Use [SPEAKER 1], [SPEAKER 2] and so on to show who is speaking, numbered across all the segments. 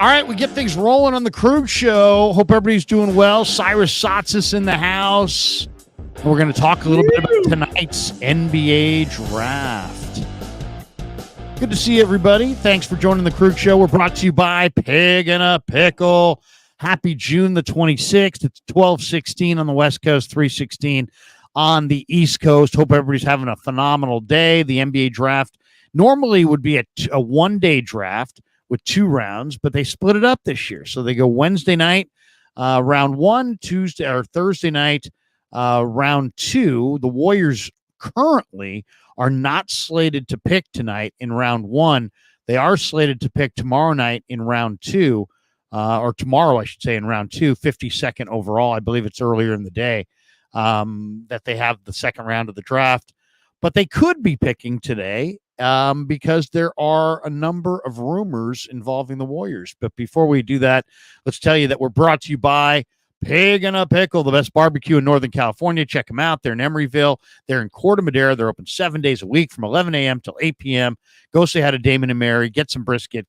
[SPEAKER 1] All right, we get things rolling on the Krueger Show. Hope everybody's doing well. Cyrus, Saatza in the house. We're going to talk a little bit about tonight's NBA draft. Good to see everybody. Thanks for joining the Krueger Show. We're brought to you by Pig and a Pickle. Happy June the 26th. It's 12:16 on the West Coast, 3:16 on the East Coast. Hope everybody's having a phenomenal day. The NBA draft normally would be a one-day draft with 2 rounds, but they split it up this year. So they go Wednesday night, round 1, Tuesday or Thursday night, round 2. The Warriors currently are not slated to pick tonight in round 1. They are slated to pick tomorrow night in round 2, or tomorrow, I should say, in round 2, 52nd overall. I believe it's earlier in the day that they have the second round of the draft. But they could be picking today because there are a number of rumors involving the Warriors. But before we do that, let's tell you that we're brought to you by Pig and a Pickle, the best barbecue in Northern California. Check them out. They're in Emeryville. They're in Corte Madera. They're open 7 days a week from 11 a.m. till 8 p.m. Go say hi to Damon and Mary. Get some brisket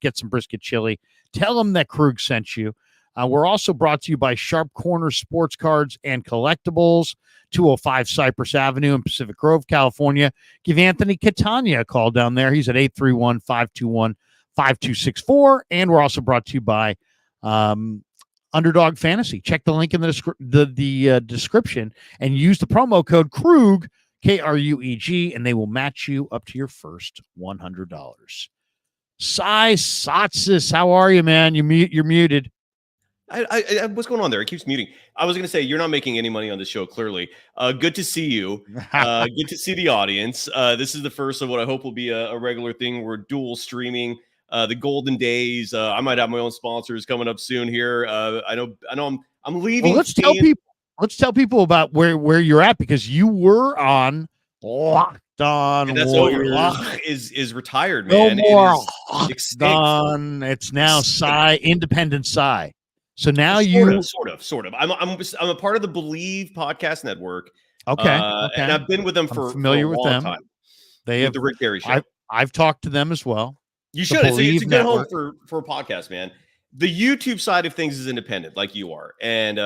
[SPEAKER 1] chili. Tell them that Krug sent you. We're also brought to you by Sharp Corner Sports Cards and Collectibles, 205 Cypress Avenue in Pacific Grove, California. Give Anthony Catania a call down there. He's at 831-521-5264. And we're also brought to you by Underdog Fantasy. Check the link in the description and use the promo code Krug, K-R-U-E-G, and they will match you up to your first $100. Saatza, how are you, man? You're muted.
[SPEAKER 2] I what's going on there? It keeps muting. I was going to say, you're not making any money on the show, clearly. Good to see you. Good to see the audience. This is the first of what I hope will be a regular thing. We're dual streaming the golden days. I might have my own sponsors coming up soon here. I know I'm leaving.
[SPEAKER 1] Well, let's tell people about where you're at, because you were on Locked On.
[SPEAKER 2] And that's
[SPEAKER 1] Warriors.
[SPEAKER 2] over. Lock is retired, man.
[SPEAKER 1] No more
[SPEAKER 2] Locked
[SPEAKER 1] On. It's now Independent Psy. So now
[SPEAKER 2] sort of. I'm a part of the Believe podcast network.
[SPEAKER 1] Okay.
[SPEAKER 2] And I've been with them for a long time.
[SPEAKER 1] They have
[SPEAKER 2] the Rick Derry show.
[SPEAKER 1] I've talked to them as well.
[SPEAKER 2] You should. It's a good home for a podcast, man. The YouTube side of things is independent, like you are, and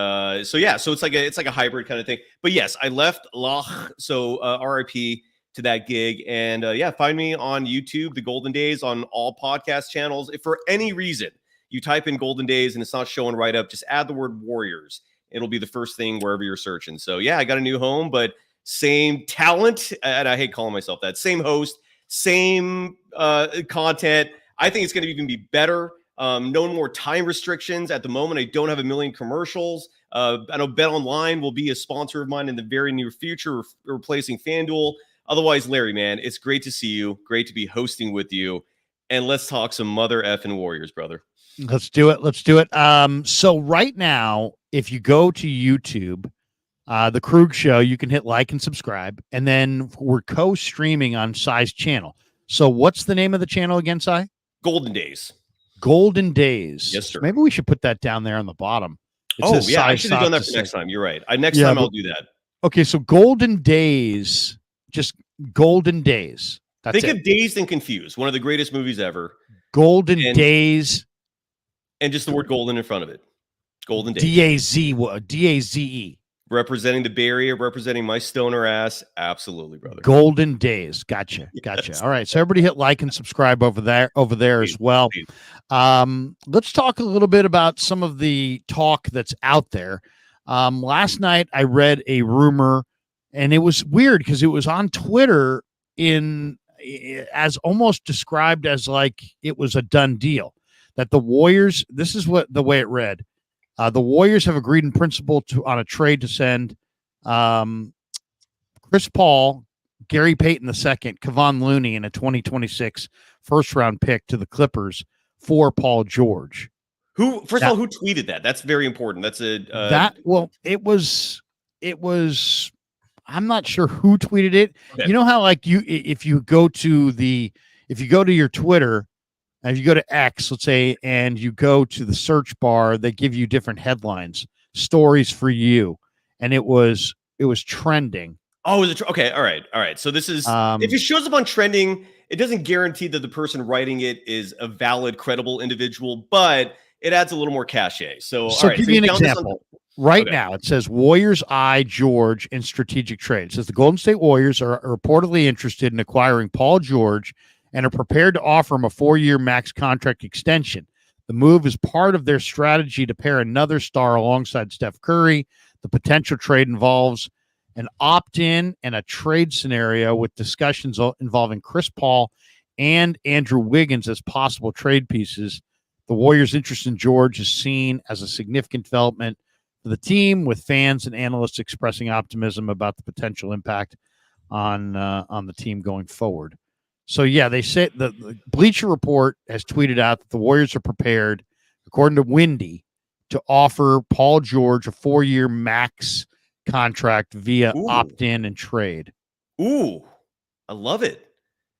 [SPEAKER 2] so it's like a hybrid kind of thing. But yes, I left Lach, so RIP to that gig, and find me on YouTube, The Golden Days, on all podcast channels. If for any reason you type in Golden Days and it's not showing right up, just add the word Warriors. It'll be the first thing wherever you're searching. So yeah, I got a new home, but same talent, and I hate calling myself that. Same host, same content. I think it's going to even be better. No more time restrictions. At the moment, I don't have a million commercials. I know Bet Online will be a sponsor of mine in the very near future, replacing FanDuel. Otherwise, Larry, man, it's great to see you. Great to be hosting with you. And let's talk some mother effing Warriors, brother.
[SPEAKER 1] Let's do it. So right now, if you go to YouTube, the Krug Show, you can hit like and subscribe, and then we're co-streaming on Sai's channel. So what's the name of the channel again, Sai?
[SPEAKER 2] Golden Days.
[SPEAKER 1] Golden Days.
[SPEAKER 2] Yes, sir.
[SPEAKER 1] Maybe we should put that down there on the bottom.
[SPEAKER 2] I should have done that for next time. You're right. Next time I'll do that.
[SPEAKER 1] Okay, so Golden Days, just Golden Days. That's
[SPEAKER 2] Think of Dazed and Confused, one of the greatest movies ever.
[SPEAKER 1] Golden Days.
[SPEAKER 2] And just the word golden in front of it. Golden Days.
[SPEAKER 1] D-A-Z-E.
[SPEAKER 2] Representing the Bay Area, representing my stoner ass. Absolutely, brother.
[SPEAKER 1] Golden Days. Gotcha. Yes. All right. So everybody hit like and subscribe over there as well. Let's talk a little bit about some of the talk that's out there. Last night I read a rumor, and it was weird because it was on Twitter as almost described as like it was a done deal. That the Warriors, this is the way it read. The Warriors have agreed in principle on a trade to send Chris Paul, Gary Payton II, Kevon Looney in a 2026 first-round pick to the Clippers for Paul George.
[SPEAKER 2] Who tweeted that? That's very important. That's
[SPEAKER 1] it was. I'm not sure who tweeted it. Okay. You know how if you go to your Twitter. And if you go to X, let's say, and you go to the search bar, they give you different headlines, stories for you, and it was trending.
[SPEAKER 2] Oh, is it okay? All right. So this is if it shows up on trending, it doesn't guarantee that the person writing it is a valid, credible individual, but it adds a little more cachet. So,
[SPEAKER 1] So
[SPEAKER 2] all right,
[SPEAKER 1] give
[SPEAKER 2] so
[SPEAKER 1] you an
[SPEAKER 2] found this
[SPEAKER 1] example. Right
[SPEAKER 2] Okay.
[SPEAKER 1] now, it says Warriors eye George in strategic trade. It says the Golden State Warriors are reportedly interested in acquiring Paul George and are prepared to offer him a 4-year max contract extension. The move is part of their strategy to pair another star alongside Steph Curry. The potential trade involves an opt-in and a trade scenario with discussions involving Chris Paul and Andrew Wiggins as possible trade pieces. The Warriors' interest in George is seen as a significant development for the team, with fans and analysts expressing optimism about the potential impact on the team going forward. So, yeah, they say the Bleacher Report has tweeted out that the Warriors are prepared, according to Windy, to offer Paul George a 4-year max contract via opt-in and trade.
[SPEAKER 2] Ooh, I love it.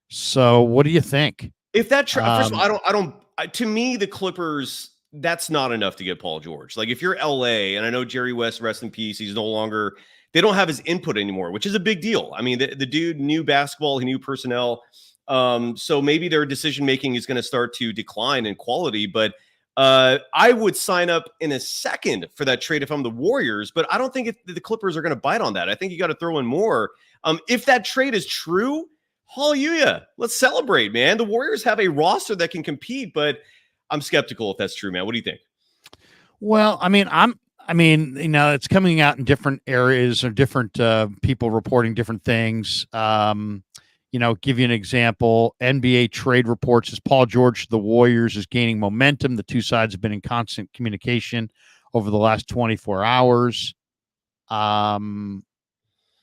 [SPEAKER 1] So, what do you think?
[SPEAKER 2] If that first of all, to me, the Clippers, that's not enough to get Paul George. Like, if you're LA, and I know Jerry West, rest in peace, he's no longer, they don't have his input anymore, which is a big deal. I mean, the dude knew basketball, he knew personnel. So maybe their decision making is going to start to decline in quality, but I would sign up in a second for that trade if I'm the Warriors, but I don't think the Clippers are going to bite on that. I think you got to throw in more. If that trade is true, hallelujah, let's celebrate, man. The Warriors have a roster that can compete, but I'm skeptical if that's true, man. What do you think?
[SPEAKER 1] Well, I mean, it's coming out in different areas or different people reporting different things. Give you an example. NBA trade reports as Paul George to the Warriors is gaining momentum. The two sides have been in constant communication over the last 24 hours. And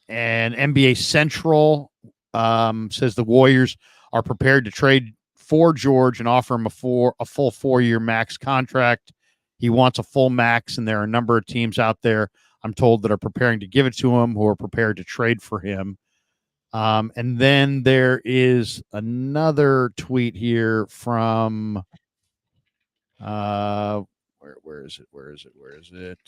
[SPEAKER 1] NBA Central says the Warriors are prepared to trade for George and offer him a full 4-year max contract. He wants a full max, and there are a number of teams out there, I'm told, that are preparing to give it to him, who are prepared to trade for him. And then there is another tweet here from where is it?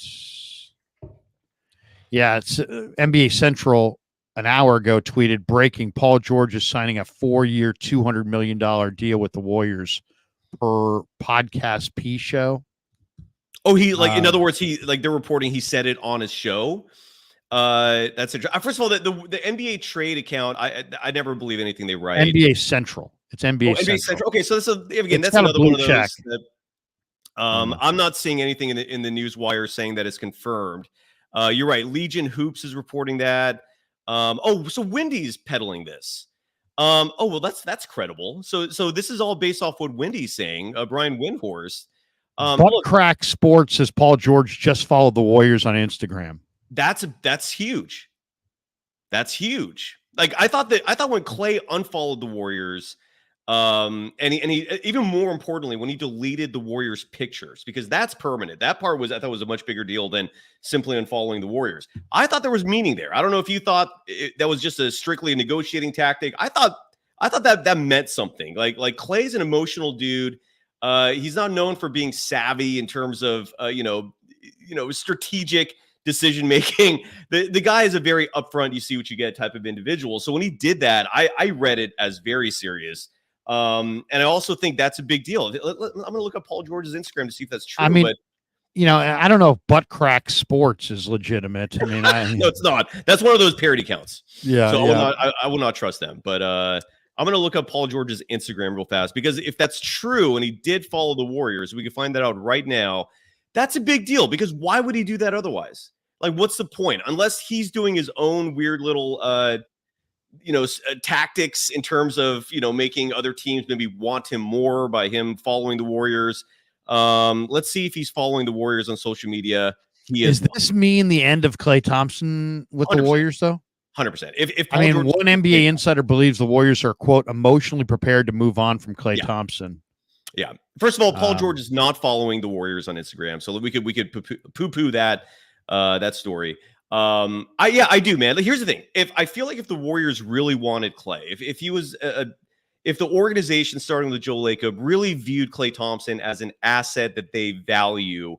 [SPEAKER 1] Yeah, it's NBA Central an hour ago tweeted, breaking: Paul George is signing a 4-year, $200 million deal with the Warriors per Podcast P show.
[SPEAKER 2] Oh, in other words, they're reporting he said it on his show. That's first of all, the NBA trade account. I never believe anything they write.
[SPEAKER 1] NBA Central. It's NBA
[SPEAKER 2] Central. Okay, so that's another one of those. That, I'm not seeing anything in the news wire saying that it's confirmed. You're right. Legion Hoops is reporting that. So Wendy's peddling this. Well, that's credible. So this is all based off what Wendy's saying. Brian Windhorst.
[SPEAKER 1] Crack Sports says Paul George just followed the Warriors on Instagram.
[SPEAKER 2] That's huge. That's huge. Like I thought when Klay unfollowed the Warriors, and he even more importantly when he deleted the Warriors pictures, because that's permanent. That part I thought was a much bigger deal than simply unfollowing the Warriors. I thought there was meaning there. I don't know if you thought that was just a strictly negotiating tactic. I thought that meant something. Like Klay's an emotional dude. He's not known for being savvy in terms of strategic decision making. The guy is a very upfront, you see what you get type of individual. So when he did that, I read it as very serious. And I also think that's a big deal. I'm going to look up Paul George's Instagram to see if that's true.
[SPEAKER 1] I mean, I don't know if Butt Crack Sports is legitimate. I mean,
[SPEAKER 2] no, it's not. That's one of those parody accounts.
[SPEAKER 1] Yeah.
[SPEAKER 2] So I will not trust them. But I'm going to look up Paul George's Instagram real fast, because if that's true and he did follow the Warriors, we can find that out right now. That's a big deal, because why would he do that otherwise? Like, what's the point? Unless he's doing his own weird little, tactics in terms of, making other teams maybe want him more by him following the Warriors. Let's see if he's following the Warriors on social media.
[SPEAKER 1] Does this mean the end of Klay Thompson with 100%. The Warriors, though?
[SPEAKER 2] 100%. If
[SPEAKER 1] one NBA insider believes the Warriors are, quote, emotionally prepared to move on from Klay Thompson.
[SPEAKER 2] Yeah. First of all, Paul George is not following the Warriors on Instagram, so we could poo-poo that story. I do, man. Like, here's the thing: if the Warriors really wanted Klay, if he was if the organization starting with Joe Lacob really viewed Klay Thompson as an asset that they value,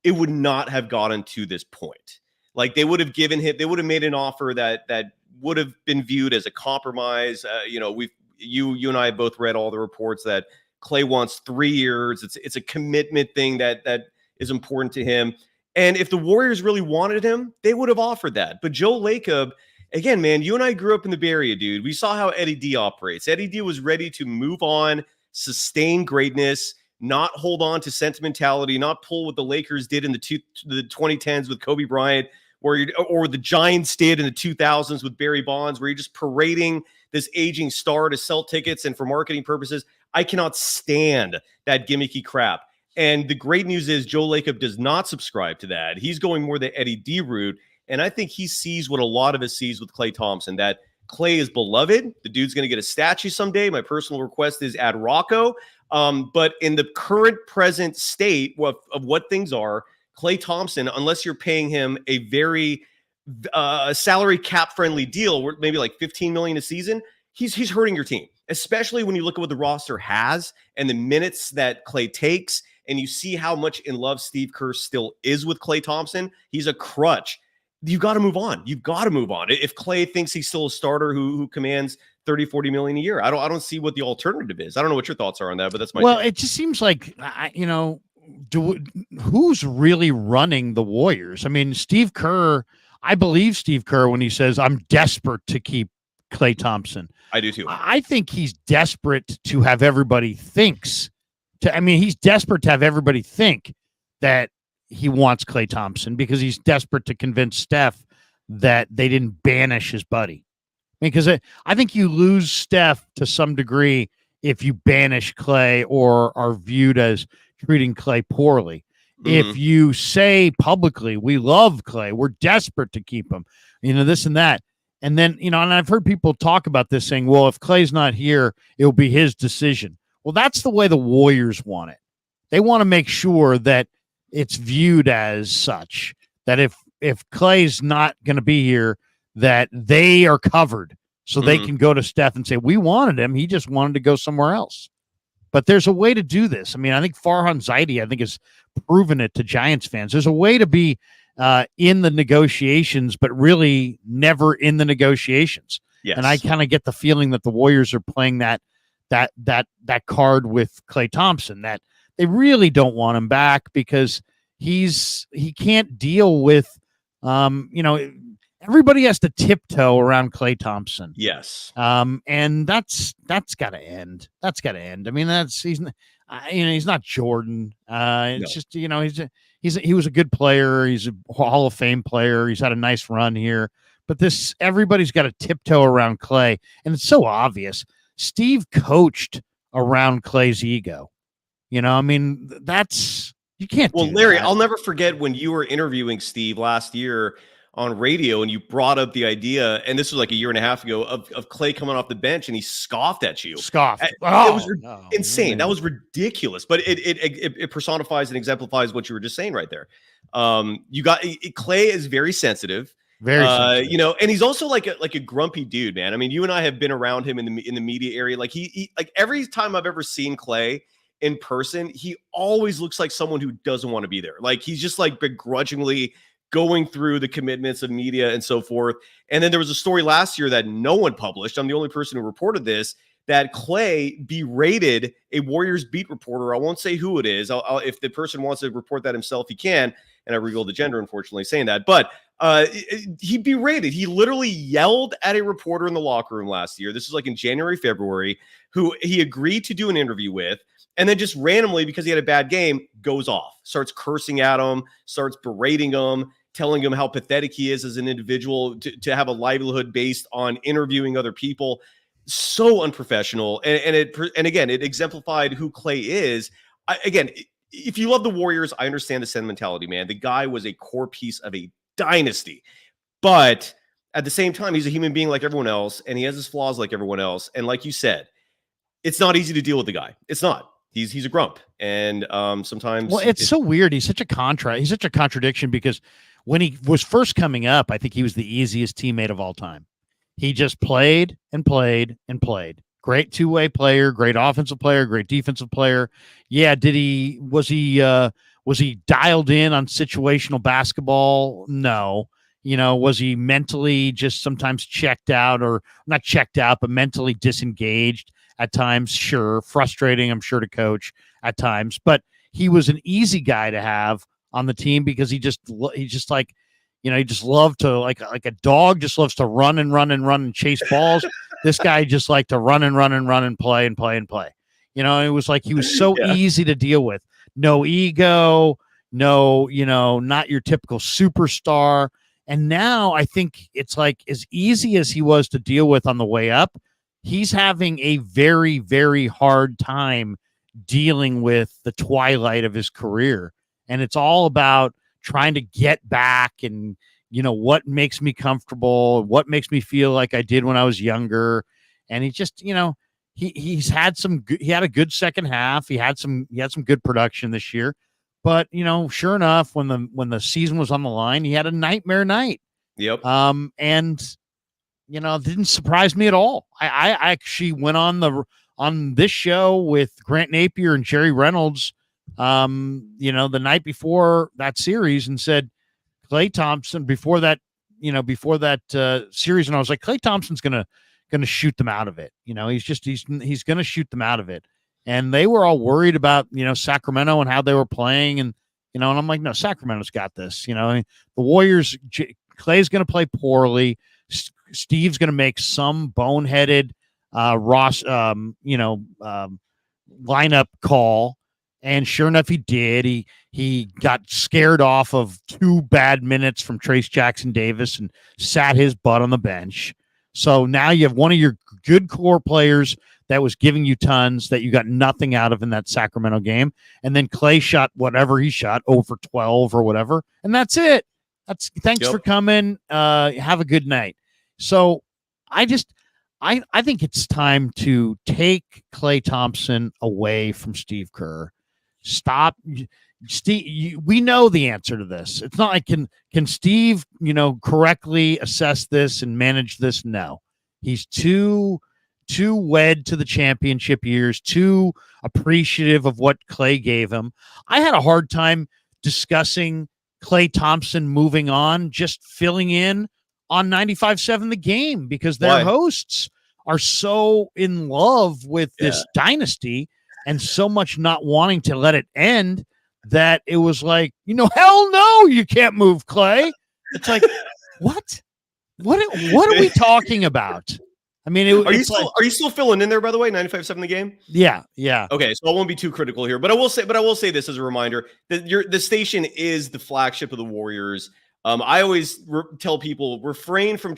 [SPEAKER 2] it would not have gotten to this point. Like, they would have given him, they would have made an offer that would have been viewed as a compromise. You and I both read all the reports that Klay wants 3 years. It's a commitment thing that is important to him. And if the Warriors really wanted him, they would have offered that. But Joe Lacob, again, man, you and I grew up in the Bay Area, dude. We saw how Eddie D operates. Eddie D was ready to move on, sustain greatness, not hold on to sentimentality, not pull what the Lakers did in the 2010s with Kobe Bryant, or the Giants did in the 2000s with Barry Bonds, where you're just parading this aging star to sell tickets and for marketing purposes. I cannot stand that gimmicky crap. And the great news is Joe Lacob does not subscribe to that. He's going more the Eddie D route. And I think he sees what a lot of us sees with Klay Thompson, that Klay is beloved. The dude's going to get a statue someday. My personal request is add Rocco. But in the current present state of what things are, Klay Thompson, unless you're paying him a very salary cap friendly deal, maybe like $15 million a season, he's hurting your team, especially when you look at what the roster has and the minutes that Klay takes. And you see how much in love Steve Kerr still is with Klay Thompson. He's a crutch. You got to move on. You've got to move on. If Klay thinks he's still a starter who commands 30, 40 million a year, I don't see what the alternative is. I don't know what your thoughts are on that, but that's my take.
[SPEAKER 1] It just seems like, who's really running the Warriors? I mean, Steve Kerr, I believe Steve Kerr when he says, I'm desperate to keep Klay Thompson.
[SPEAKER 2] I do too.
[SPEAKER 1] I think he's desperate to have everybody he's desperate to have everybody think that he wants Klay Thompson, because he's desperate to convince Steph that they didn't banish his buddy. Because I think you lose Steph to some degree if you banish Klay or are viewed as treating Klay poorly. Mm-hmm. If you say publicly, we love Klay, we're desperate to keep him, this and that. And then, and I've heard people talk about this saying, well, if Klay's not here, it'll be his decision. Well, that's the way the Warriors want it. They want to make sure that it's viewed as such, that if Klay's not going to be here, that they are covered, so they can go to Steph and say, we wanted him, he just wanted to go somewhere else. But there's a way to do this. I mean, I think Farhan Zaidi, has proven it to Giants fans. There's a way to be in the negotiations, but really never in the negotiations. Yes. And I kind of get the feeling that the Warriors are playing that card with Klay Thompson, that they really don't want him back because he can't deal with, everybody has to tiptoe around Klay Thompson.
[SPEAKER 2] Yes.
[SPEAKER 1] And that's got to end. That's got to end. I mean, he's not Jordan. It's just, he was a good player. He's a Hall of Fame player. He's had a nice run here, but everybody's got to tiptoe around Klay. And it's so obvious. Steve coached around Klay's ego. You can't.
[SPEAKER 2] Well, Larry, I'll never forget when you were interviewing Steve last year on radio and you brought up the idea, and this was like a year and a half ago, of Klay coming off the bench, and he scoffed at you.
[SPEAKER 1] It
[SPEAKER 2] was insane. That was ridiculous, but it personifies and exemplifies what you were just saying right there. Klay is very sensitive.
[SPEAKER 1] Very sensitive.
[SPEAKER 2] And he's also like a grumpy dude, man. I mean, you and I have been around him in the media area. Like he like every time I've ever seen Klay in person, he always looks like someone who doesn't want to be there. Like he's just like begrudgingly going through the commitments of media and so forth. And then there was a story last year that no one published. I'm the only person who reported this, that Klay berated a Warriors beat reporter. I won't say who it is. If the person wants to report that himself, he can. And I revealed the gender, unfortunately, saying that. But he berated. He literally yelled at a reporter in the locker room last year. This was like in January, February, who he agreed to do an interview with. And then just randomly, because he had a bad game, goes off, starts cursing at him, starts berating him, telling him how pathetic he is as an individual to have a livelihood based on interviewing other people. So unprofessional. And again, it exemplified who Klay is. If you love the Warriors, I understand the sentimentality, man. The guy was a core piece of a dynasty. But at the same time, he's a human being like everyone else, and he has his flaws like everyone else. And like you said, it's not easy to deal with the guy. It's not. He's a grump. And sometimes...
[SPEAKER 1] Well, it's so weird. He's such a contradiction, because when he was first coming up, I think he was the easiest teammate of all time. He just played and played and played. Great two-way player, great offensive player, great defensive player. Yeah, was he dialed in on situational basketball? No. Was he mentally just sometimes checked out, or not checked out, but mentally disengaged at times, sure, frustrating, I'm sure, to coach at times, but he was an easy guy to have on the team because he just like, he just loved to, like a dog just loves to run and run and run and chase balls. This guy just liked to run and run and run and play and play and play. It was like he was so easy to deal with. No ego, no, not your typical superstar. And now I think it's like as easy as he was to deal with on the way up, he's having a very, very hard time dealing with the twilight of his career. And it's all about trying to get back and, what makes me comfortable, what makes me feel like I did when I was younger. And he just, he had a good second half. He had some good production this year. But, sure enough, when the season was on the line, he had a nightmare night.
[SPEAKER 2] Yep.
[SPEAKER 1] And it didn't surprise me at all. I actually went on this show with Grant Napier and Jerry Reynolds, the night before that series, and said Klay Thompson before that series, and I was like, Klay Thompson's gonna shoot them out of it. He's gonna shoot them out of it. And they were all worried about, Sacramento and how they were playing. And, and I'm like, no, Sacramento's got this. The Warriors, Klay's going to play poorly. Steve's going to make some boneheaded lineup call. And sure enough, he did. He got scared off of 2 bad minutes from Trace Jackson Davis and sat his butt on the bench. So now you have one of your good core players that was giving you tons that you got nothing out of in that Sacramento game. And then Klay shot whatever he shot, over 12 or whatever. And that's it. Thanks for coming. Have a good night. So I think it's time to take Klay Thompson away from Steve Kerr. Stop. Steve, we know the answer to this. It's not like can Steve, correctly assess this and manage this? No. He's too wed to the championship years, too appreciative of what Klay gave him. I had a hard time discussing Klay Thompson moving on, just filling in on 95.7 The Game, because their hosts are so in love with this dynasty and so much not wanting to let it end that it was like, hell no, you can't move Klay. It's like, what? What are we talking about? I mean,
[SPEAKER 2] are you still filling in there, by the way? 95.7 The Game?
[SPEAKER 1] Yeah.
[SPEAKER 2] Okay, so I won't be too critical here, but I will say this as a reminder that the station is the flagship of the Warriors. I always tell people refrain from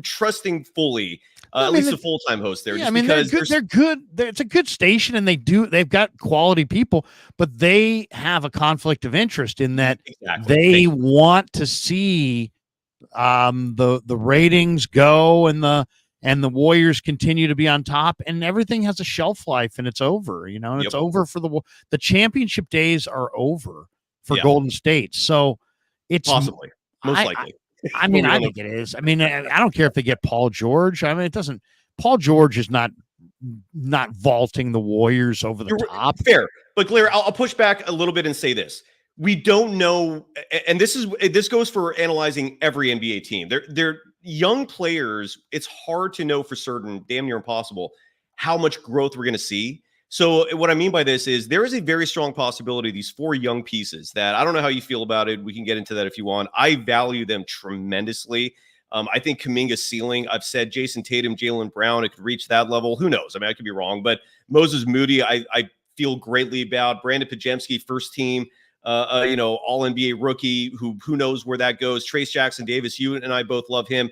[SPEAKER 2] trusting fully, at least the full-time host there.
[SPEAKER 1] Yeah, they're good. It's a good station, and they've got quality people, but they have a conflict of interest in that they want to see the ratings go and the Warriors continue to be on top, and everything has a shelf life, and it's over, and it's over for the championship days are over for Golden State. So it's
[SPEAKER 2] possibly most likely.
[SPEAKER 1] I think it is. I mean, I don't care if they get Paul George. I mean, it doesn't. Paul George is not vaulting the Warriors over the top.
[SPEAKER 2] Fair, but Claire, I'll push back a little bit and say this: we don't know, and this goes for analyzing every NBA team. They're young players. It's hard to know for certain, damn near impossible, how much growth we're going to see. So what I mean by this is there is a very strong possibility these 4 young pieces that I don't know how you feel about it. We can get into that if you want. I value them tremendously. I think Kuminga's ceiling, I've said Jason Tatum, Jaylen Brown, it could reach that level. Who knows? I mean, I could be wrong, but Moses Moody, I feel greatly about. Brandon Pajemski, first team, all NBA rookie, who knows where that goes. Trace Jackson Davis, you and I both love him.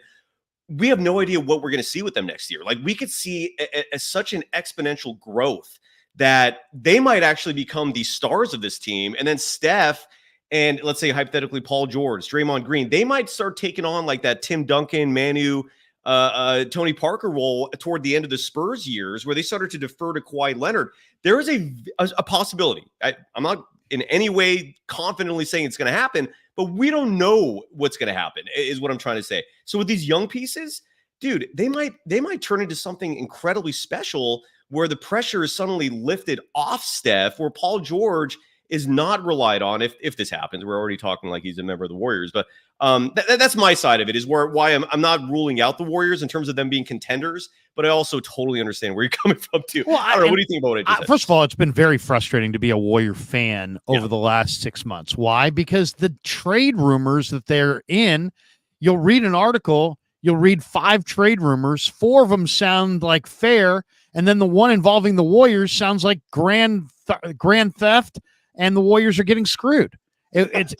[SPEAKER 2] We have no idea what we're going to see with them next year. Like, we could see such an exponential growth that they might actually become the stars of this team. And then Steph and, let's say hypothetically, Paul George, Draymond Green, they might start taking on like that Tim Duncan, Manu, Tony Parker role toward the end of the Spurs years, where they started to defer to Kawhi Leonard. There is a possibility. I'm not in any way confidently saying it's going to happen, but we don't know what's going to happen, is what I'm trying to say. So with these young pieces, dude, they might turn into something incredibly special, where the pressure is suddenly lifted off Steph, where Paul George is not relied on if this happens. We're already talking like he's a member of the Warriors, but that's my side of it, is why I'm not ruling out the Warriors in terms of them being contenders, but I also totally understand where you're coming from too. Well, I don't know. What do you think about it?
[SPEAKER 1] First of all, it's been very frustrating to be a Warrior fan over the last 6 months. Why? Because the trade rumors that they're in, you'll read an article, you'll read 5 trade rumors, 4 of them sound like fair, and then the one involving the Warriors sounds like grand theft, and the Warriors are getting screwed. It's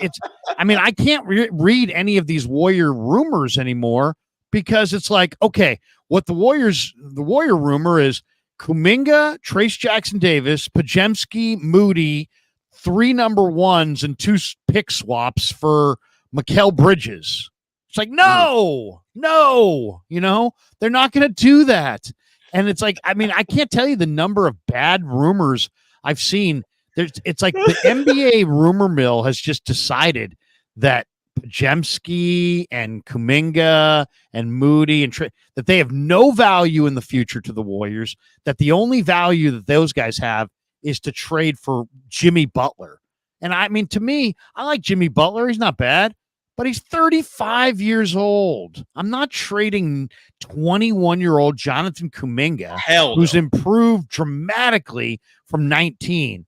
[SPEAKER 1] I mean, I can't read any of these Warrior rumors anymore, because it's like, okay, what the Warrior rumor is Kuminga, Trace Jackson Davis, Podziemski, Moody, 3 number 1s and 2 pick swaps for Mikal Bridges. It's like, no, they're not going to do that. And it's like, I mean, I can't tell you the number of bad rumors I've seen. It's like the NBA rumor mill has just decided that Podziemski and Kuminga and Moody and that they have no value in the future to the Warriors, that the only value that those guys have is to trade for Jimmy Butler. And I mean, to me, I like Jimmy Butler. He's not bad, but he's 35 years old. I'm not trading 21-year-old Jonathan Kuminga, who's improved dramatically from 19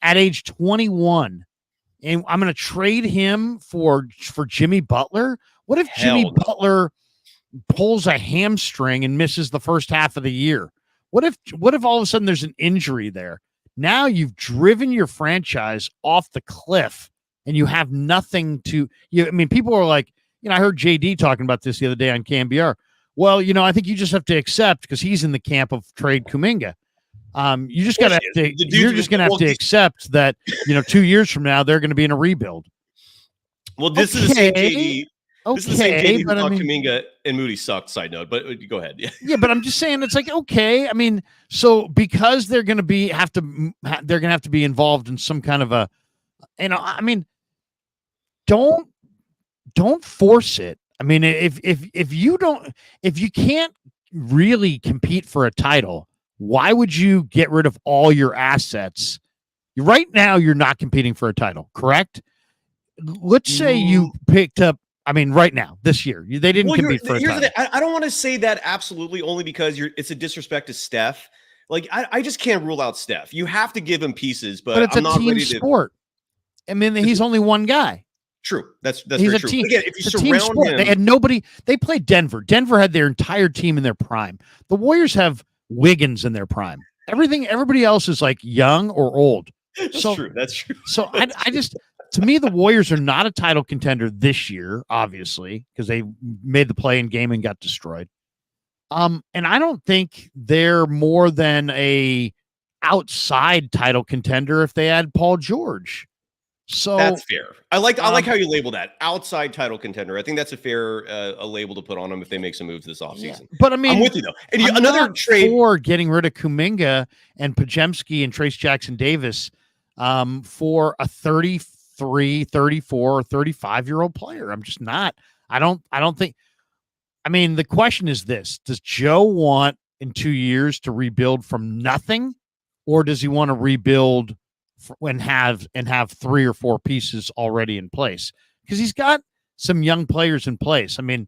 [SPEAKER 1] at age 21. And I'm going to trade him for Jimmy Butler. What if Jimmy Butler pulls a hamstring and misses the first half of the year? What if all of a sudden there's an injury there? Now you've driven your franchise off the cliff, and you have nothing to. I mean, people are like, I heard JD talking about this the other day on KMBR. Well, I think you just have to accept, because he's in the camp of trade Kuminga. You just got to. You're just going to have to accept that 2 years from now they're going to be in a rebuild.
[SPEAKER 2] Well, this is the same JD. This is the same JD who thought Kuminga and Moody sucked. Side note, but go ahead.
[SPEAKER 1] Yeah, but I'm just saying, it's like, okay. I mean, so because they're going to have to be involved in some kind of a, I mean, don't force it. I mean, if you can't really compete for a title, why would you get rid of all your assets? Right now, you're not competing for a title, correct? Let's say you picked up, right now, this year, they didn't compete for a title.
[SPEAKER 2] I don't want to say that absolutely, only because it's a disrespect to Steph. Like, I just can't rule out Steph. You have to give him pieces, but
[SPEAKER 1] it's a team sport. I mean, he's only one guy.
[SPEAKER 2] True. That's
[SPEAKER 1] he's
[SPEAKER 2] very
[SPEAKER 1] a
[SPEAKER 2] true.
[SPEAKER 1] team.
[SPEAKER 2] Again, if you surround him,
[SPEAKER 1] they had nobody. They played Denver. Denver had their entire team in their prime. The Warriors have Wiggins in their prime. Everybody else is like young or old.
[SPEAKER 2] That's true. That's true.
[SPEAKER 1] So I just, to me, the Warriors are not a title contender this year, obviously, because they made the play-in game and got destroyed. And I don't think they're more than a outside title contender if they add Paul George. So
[SPEAKER 2] that's fair. I like how you label that, outside title contender. I think that's a fair a label to put on them if they make some moves this offseason.
[SPEAKER 1] Yeah. But I mean,
[SPEAKER 2] I'm with you though. And
[SPEAKER 1] another trade for getting rid of Kuminga and Podziemski and Trace Jackson Davis for a 33, 34, 35-year-old player. I'm just not. I don't think. I mean, the question is this: does Joe want in 2 years to rebuild from nothing, or does he want to rebuild and have 3 or 4 pieces already in place? Because he's got some young players in place. I mean,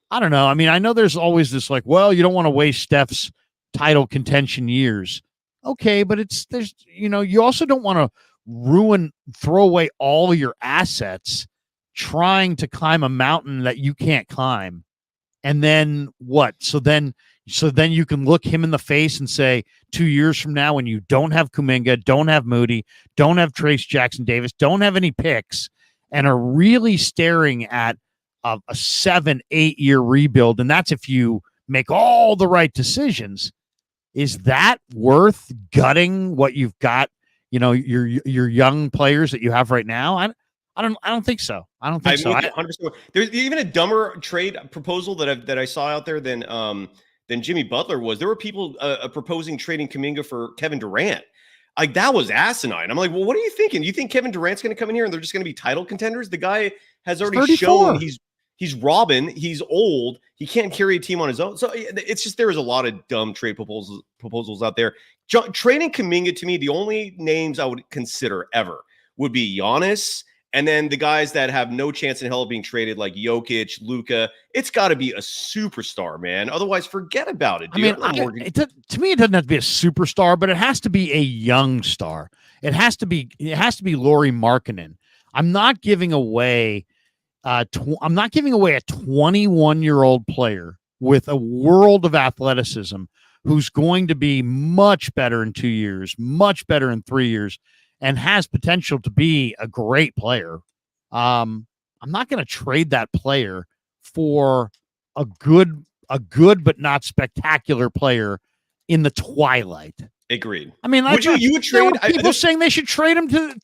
[SPEAKER 1] I don't know. I mean, I know there's always this like, well, you don't want to waste Steph's title contention years. Okay, but you also don't want to throw away all your assets trying to climb a mountain that you can't climb. And then what? So then you can look him in the face and say, 2 years from now, when you don't have Kuminga, don't have Moody, don't have Trace Jackson Davis, don't have any picks, and are really staring at a 7-8 year rebuild, and that's if you make all the right decisions. Is that worth gutting what you've got? Your young players that you have right now. I don't think so. I don't think so.
[SPEAKER 2] 100%. There's even a dumber trade proposal that I saw out there than Jimmy Butler was. There were people proposing trading Kuminga for Kevin Durant. Like, that was asinine. I'm like, well, what are you thinking? You think Kevin Durant's going to come in here and they're just going to be title contenders? The guy has already shown he's Robin. He's old. He can't carry a team on his own. So it's just, there was a lot of dumb trade proposals out there. Trading Kuminga, to me, the only names I would consider ever would be Giannis. And then the guys that have no chance in hell of being traded, like Jokic, Luka, it's got to be a superstar, man. Otherwise, forget about it, dude.
[SPEAKER 1] I mean, to me, it doesn't have to be a superstar, but it has to be a young star. It has to be Lauri Markkanen. I'm not giving away a 21-year-old player with a world of athleticism who's going to be much better in 2 years, much better in 3 years, and has potential to be a great player. I'm not going to trade that player for a good but not spectacular player in the twilight.
[SPEAKER 2] Agreed.
[SPEAKER 1] I mean,
[SPEAKER 2] you would trade
[SPEAKER 1] people saying they should trade him to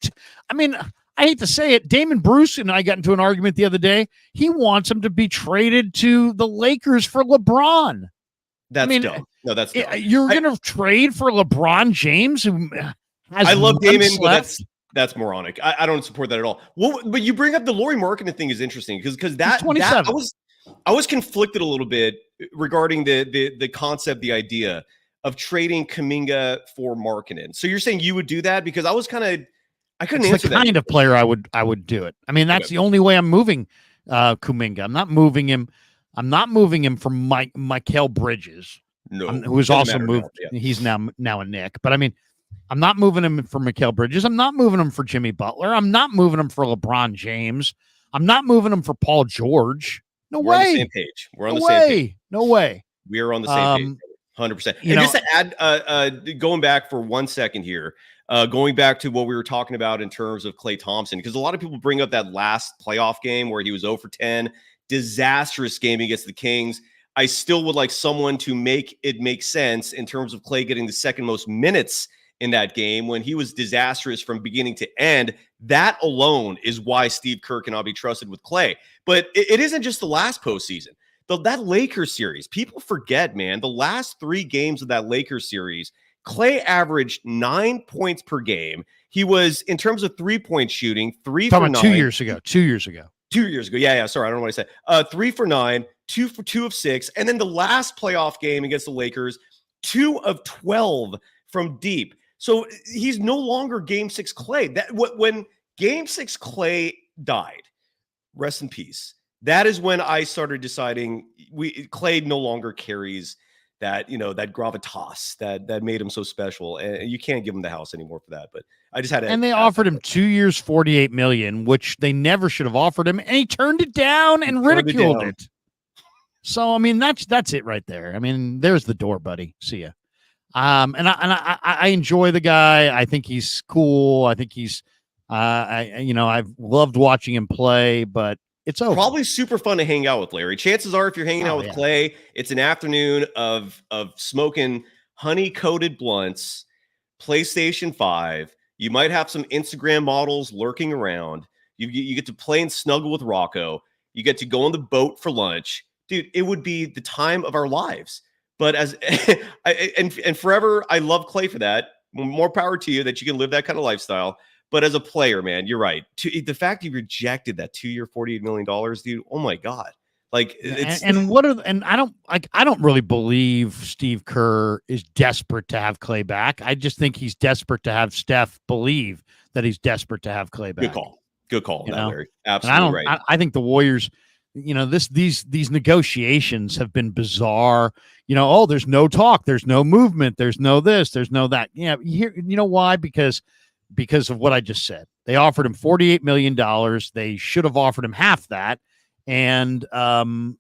[SPEAKER 1] I mean, I hate to say it. Damon Bruce and I got into an argument the other day. He wants him to be traded to the Lakers for LeBron.
[SPEAKER 2] That's dumb. No, that's dumb.
[SPEAKER 1] You're going to trade for LeBron James, who
[SPEAKER 2] I love Damon, but that's moronic. I don't support that at all. Well, but you bring up the Lauri Markkanen thing is interesting because that I was conflicted a little bit regarding the concept, the idea of trading Kuminga for Markkanen. So you're saying you would do that? Because I couldn't answer that.
[SPEAKER 1] The kind of player I would do it. I mean, that's the only way I'm moving Kuminga. I'm not moving him for Mikal Bridges.
[SPEAKER 2] No,
[SPEAKER 1] who is also moved. Yeah. He's now a Knick. But I mean, I'm not moving him for Mikal Bridges. I'm not moving him for Jimmy Butler. I'm not moving him for LeBron James. I'm not moving him for Paul George. No way.
[SPEAKER 2] On the same page. We're on the same page.
[SPEAKER 1] No way.
[SPEAKER 2] We are on the same page. 100%. And just to add, going back for 1 second here, going back to what we were talking about in terms of Klay Thompson, because a lot of people bring up that last playoff game where he was 0 for 10, disastrous game against the Kings. I still would like someone to make it make sense in terms of Klay getting the second most minutes in that game when he was disastrous from beginning to end. That alone is why Steve Kerr cannot be trusted with Klay. But it isn't just the last postseason. That Lakers series, people forget, man, the last 3 games of that Lakers series, Klay averaged 9 points per game. He was, in terms of 3-point shooting, 3 for 9.
[SPEAKER 1] 2 years ago. 2 years ago.
[SPEAKER 2] 2 years ago. Yeah. Sorry, I don't know what I said. 3 for 9, 2 for 2 of 6. And then the last playoff game against the Lakers, 2 of 12 from deep. So he's no longer Game 6 Klay. When Game 6 Klay died, rest in peace, that is when I started deciding Klay no longer carries that gravitas that made him so special, and you can't give him the house anymore for that. But I just had to.
[SPEAKER 1] And they offered him 2 years, $48 million, which they never should have offered him, and he turned it down and ridiculed it. So I mean, that's it right there. I mean, there's the door, buddy. See ya. And I enjoy the guy. I think he's cool. I think he's, I've loved watching him play, but it's over.
[SPEAKER 2] Probably super fun to hang out with, Larry. Chances are, if you're hanging out with Klay, it's an afternoon of smoking honey-coated blunts, PlayStation 5. You might have some Instagram models lurking around. You get to play and snuggle with Rocco. You get to go on the boat for lunch. Dude, it would be the time of our lives. But and forever, I love Klay for that. More power to you that you can live that kind of lifestyle. But as a player, man, you're right. The fact you rejected that 2-year, $48 million, dude. Oh my God! Like, it's
[SPEAKER 1] I don't really believe Steve Kerr is desperate to have Klay back. I just think he's desperate to have Steph believe that he's desperate to have Klay back.
[SPEAKER 2] Good call, Larry. Absolutely right.
[SPEAKER 1] I think the Warriors. These negotiations have been bizarre. There's no talk, there's no movement, there's no this, there's no that. Yeah, you know why? Because of what I just said. They offered him $48 million. They should have offered him half that, and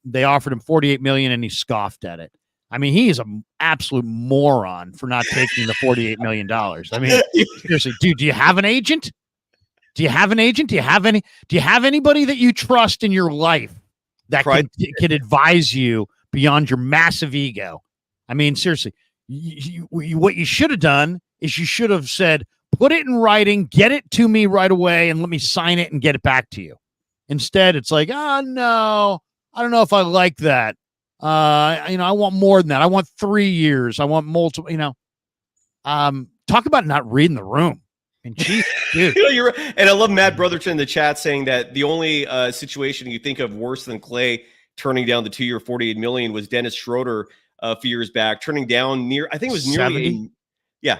[SPEAKER 1] they offered him $48 million, and he scoffed at it. I mean, he is an absolute moron for not taking the $48 million. I mean, seriously, dude, do you have an agent? Do you have anybody that you trust in your life that can advise you beyond your massive ego? I mean, seriously, what you should have done is you should have said, put it in writing, get it to me right away, and let me sign it and get it back to you. Instead, it's like, oh, no, I don't know if I like that. I want more than that. I want 3 years. I want multiple, talk about not reading the room. And geez, dude.
[SPEAKER 2] You're right. And I love Matt Brotherton in the chat saying that the only situation you think of worse than Klay turning down the 2-year, $48 million was Dennis Schroeder a few years back, turning down I think it was nearly
[SPEAKER 1] 70?
[SPEAKER 2] Yeah.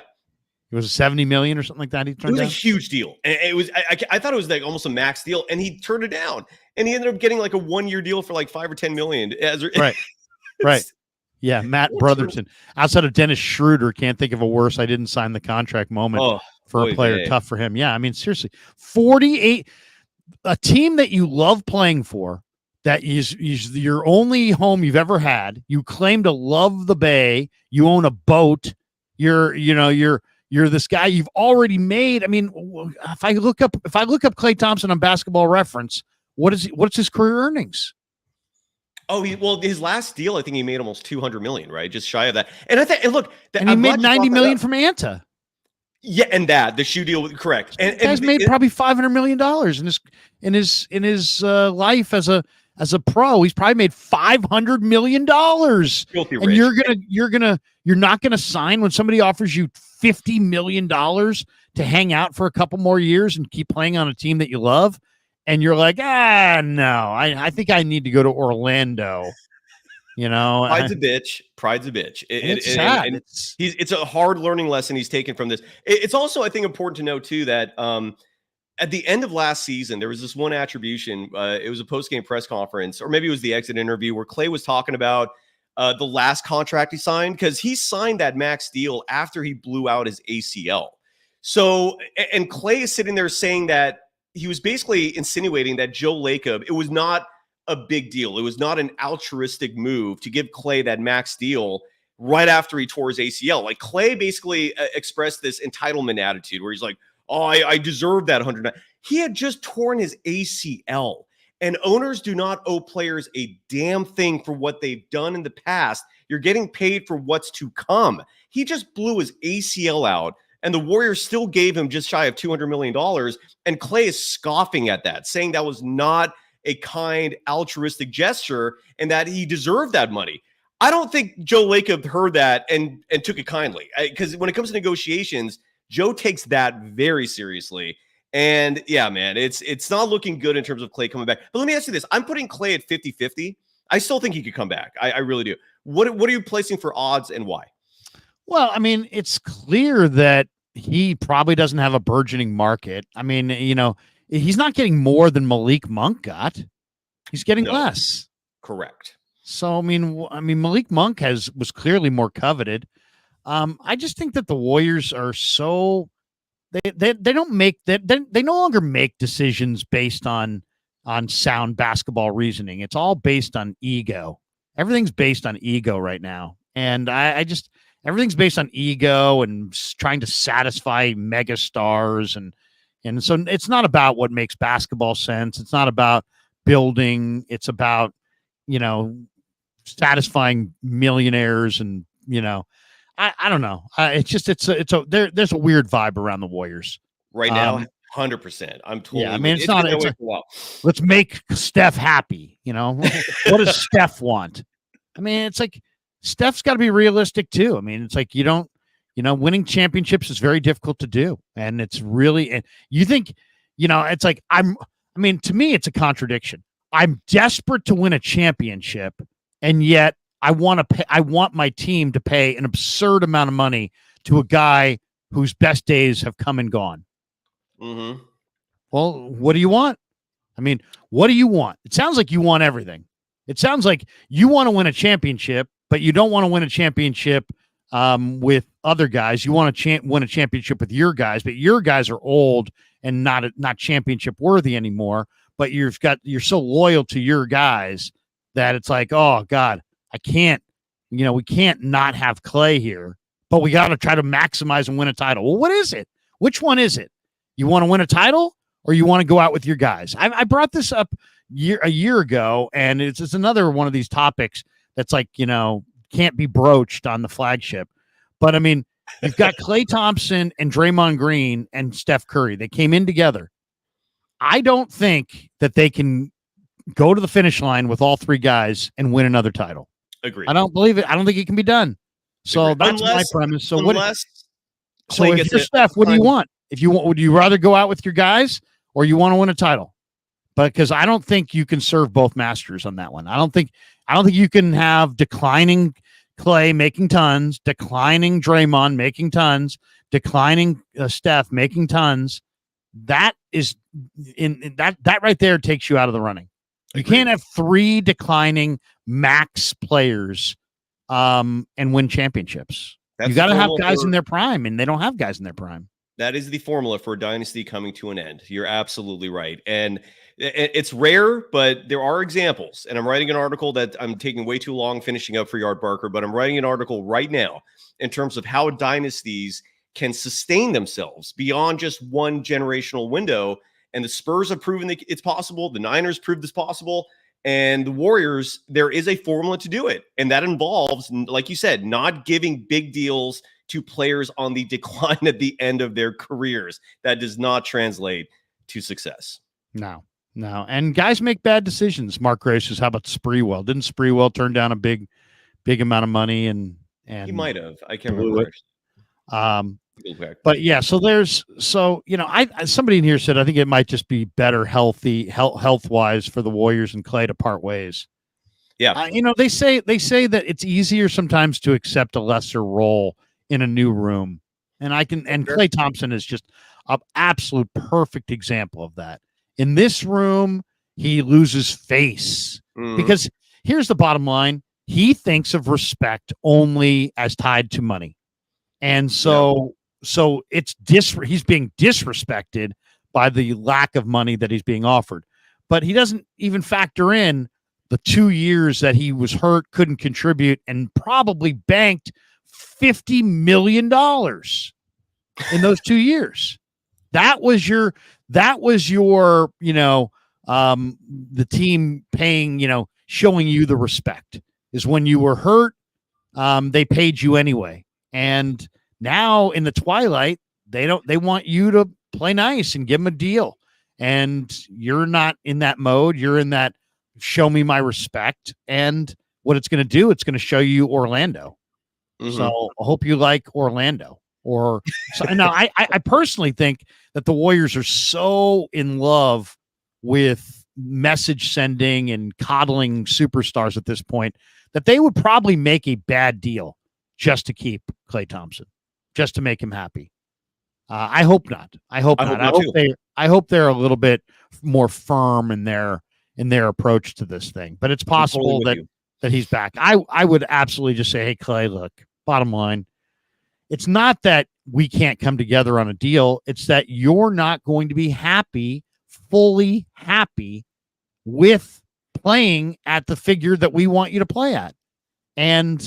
[SPEAKER 1] It was 70 million or something like that. He
[SPEAKER 2] It
[SPEAKER 1] turned
[SPEAKER 2] was
[SPEAKER 1] down.
[SPEAKER 2] a huge deal. And it was, I thought it was like almost a max deal, and he turned it down. And he ended up getting like a 1-year deal for like 5 or 10 million.
[SPEAKER 1] Right. Right. Yeah. Matt Brotherton. Outside of Dennis Schroeder, can't think of a worse I didn't sign the contract moment for a player. Tough for him. Yeah. I mean, seriously, 48, a team that you love playing for, that is your only home you've ever had. You claim to love the Bay. You own a boat. You're this guy you've already made. I mean, if I look up Klay Thompson on Basketball Reference, what's his career earnings?
[SPEAKER 2] Oh, his last deal, I think he made almost 200 million, right? Just shy of that. And I think, and look,
[SPEAKER 1] he made 90 million from Anta.
[SPEAKER 2] Yeah, and the shoe deal, correct. And
[SPEAKER 1] guy's made probably $500 million in his life as a pro. He's probably made $500 million. And you're not gonna sign when somebody offers you $50 million to hang out for a couple more years and keep playing on a team that you love. And you're like, no, I think I need to go to Orlando.
[SPEAKER 2] Pride's a bitch.
[SPEAKER 1] It's sad.
[SPEAKER 2] It's a hard learning lesson he's taken from this. It's also, I think, important to know too that at the end of last season, there was this one attribution. It was a post-game press conference, or maybe it was the exit interview, where Klay was talking about the last contract he signed, because he signed that max deal after he blew out his ACL. So, and Klay is sitting there saying that he was basically insinuating that Joe Lacob, it was not a big deal. It was not an altruistic move to give Klay that max deal right after he tore his ACL. Like, Klay basically expressed this entitlement attitude where he's like, oh, I deserve that 100. He had just torn his ACL, and owners do not owe players a damn thing for what they've done in the past. You're getting paid for what's to come. He just blew his ACL out, and the Warriors still gave him just shy of $200 million. And Klay is scoffing at that, saying that was not a kind, altruistic gesture and that he deserved that money. I don't think Joe Lacob heard that and took it kindly, because when it comes to negotiations, Joe takes that very seriously. And yeah, man, it's not looking good in terms of Klay coming back. But let me ask you this. I'm putting Klay at 50-50. I still think he could come back. I really do. What are you placing for odds and why?
[SPEAKER 1] Well, I mean, it's clear that he probably doesn't have a burgeoning market. I mean, he's not getting more than Malik Monk got. He's getting less.
[SPEAKER 2] Correct.
[SPEAKER 1] So, I mean, Malik Monk was clearly more coveted. I just think that the Warriors are so they don't make that they no longer make decisions based on sound basketball reasoning. It's all based on ego. Everything's based on ego right now. And everything's based on ego and trying to satisfy mega stars. And so it's not about what makes basketball sense. It's not about building. It's about, satisfying millionaires. And, I don't know. There's a weird vibe around the Warriors
[SPEAKER 2] right now. 100%. I'm totally.
[SPEAKER 1] Yeah, I mean, let's make Steph happy. What does Steph want? I mean, it's like, Steph's got to be realistic too. I mean, it's like winning championships is very difficult to do. And it's really, and you think, it's like, to me, it's a contradiction. I'm desperate to win a championship, and yet I want my team to pay an absurd amount of money to a guy whose best days have come and gone.
[SPEAKER 2] Mm-hmm.
[SPEAKER 1] Well, what do you want? I mean, what do you want? It sounds like you want everything. It sounds like you want to win a championship, but you don't want to win a championship with other guys. You want to win a championship with your guys, but your guys are old and not championship worthy anymore. But you're so loyal to your guys that it's like, oh God, I can't. We can't not have Klay here, but we got to try to maximize and win a title. Well, what is it? Which one is it? You want to win a title, or you want to go out with your guys? I brought this up a year ago, and it's another one of these topics that's like, can't be broached on the flagship. But I mean, you've got Klay Thompson and Draymond Green and Steph Curry. They came in together. I don't think that they can go to the finish line with all three guys and win another title.
[SPEAKER 2] Agreed.
[SPEAKER 1] I don't believe it. I don't think it can be done. So that's my premise. So if you're Steph, what do you want? Would you rather go out with your guys, or you want to win a title? Because I don't think you can serve both masters on that one. I don't think you can have declining Klay making tons, declining Draymond making tons, declining Steph, making tons, that is that right there takes you out of the running. You can't have 3 declining max players and win championships. You got to have guys in their prime, and they don't have guys in their prime.
[SPEAKER 2] That is the formula for a dynasty coming to an end. You're absolutely right. And it's rare, but there are examples. And I'm writing an article that I'm taking way too long finishing up for Yard Barker, but I'm writing an article right now in terms of how dynasties can sustain themselves beyond just one generational window. And the Spurs have proven that it's possible. The Niners proved this possible. And the Warriors, there is a formula to do it. And that involves, like you said, not giving big deals to players on the decline at the end of their careers. That does not translate to success.
[SPEAKER 1] No. And guys make bad decisions. Mark Gracious, how about Sprewell? Didn't Sprewell turn down a big amount of money? And
[SPEAKER 2] he might have. I can't remember.
[SPEAKER 1] But yeah, somebody in here said, I think it might just be better health wise for the Warriors and Klay to part ways.
[SPEAKER 2] Yeah.
[SPEAKER 1] They say that it's easier sometimes to accept a lesser role in a new room. And Klay Thompson is just an absolute perfect example of that. In this room, he loses face because here's the bottom line. He thinks of respect only as tied to money. And so he's being disrespected by the lack of money that he's being offered. But he doesn't even factor in the 2 years that he was hurt, couldn't contribute, and probably banked $50 million in those 2 years. That was your, the team paying, showing you the respect is when you were hurt. They paid you anyway. And now in the twilight, they want you to play nice and give them a deal. And you're not in that mode. You're in that show me my respect. And what it's going to do, it's going to show you Orlando. Mm-hmm. So I hope you like Orlando. Now I personally think that the Warriors are so in love with message sending and coddling superstars at this point that they would probably make a bad deal just to keep Klay Thompson, just to make him happy. I hope not. I hope they're a little bit more firm in their approach to this thing. But it's possible that he's back. I would absolutely just say, hey, Klay, look, bottom line, it's not that we can't come together on a deal. It's that you're not going to be fully happy with playing at the figure that we want you to play at. And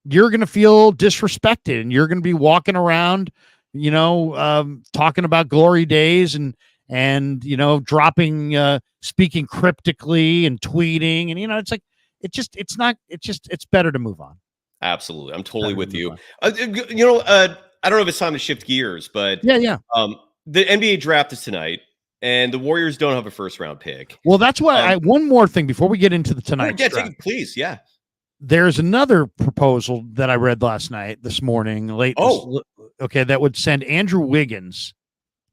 [SPEAKER 1] you're going to feel disrespected, and you're going to be walking around, talking about glory days and dropping, speaking cryptically and tweeting. And, it's better to move on.
[SPEAKER 2] Absolutely. I'm totally with you. I don't know if it's time to shift gears, but
[SPEAKER 1] yeah.
[SPEAKER 2] The NBA draft is tonight, and the Warriors don't have a first round pick.
[SPEAKER 1] Well, that's why one more thing before we get into the tonight.
[SPEAKER 2] Yeah, take it, please. Yeah.
[SPEAKER 1] There's another proposal that I read this morning, that would send Andrew Wiggins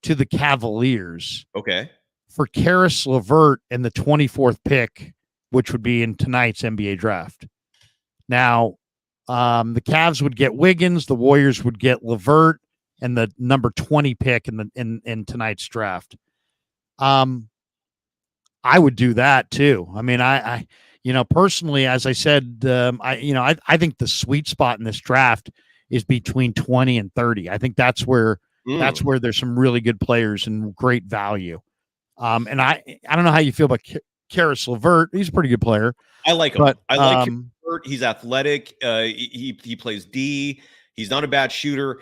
[SPEAKER 1] to the Cavaliers.
[SPEAKER 2] Okay.
[SPEAKER 1] For Karis LeVert and the 24th pick, which would be in tonight's NBA draft. Now, the Cavs would get Wiggins, the Warriors would get LeVert, and the number 20 pick in tonight's draft. I would do that too. I mean, I personally, as I said, I think the sweet spot in this draft is between 20 and 30. I think that's where there's some really good players and great value. And I don't know how you feel about Karis LeVert. He's a pretty good player.
[SPEAKER 2] I like him. I like him. He's athletic. He plays D. He's not a bad shooter.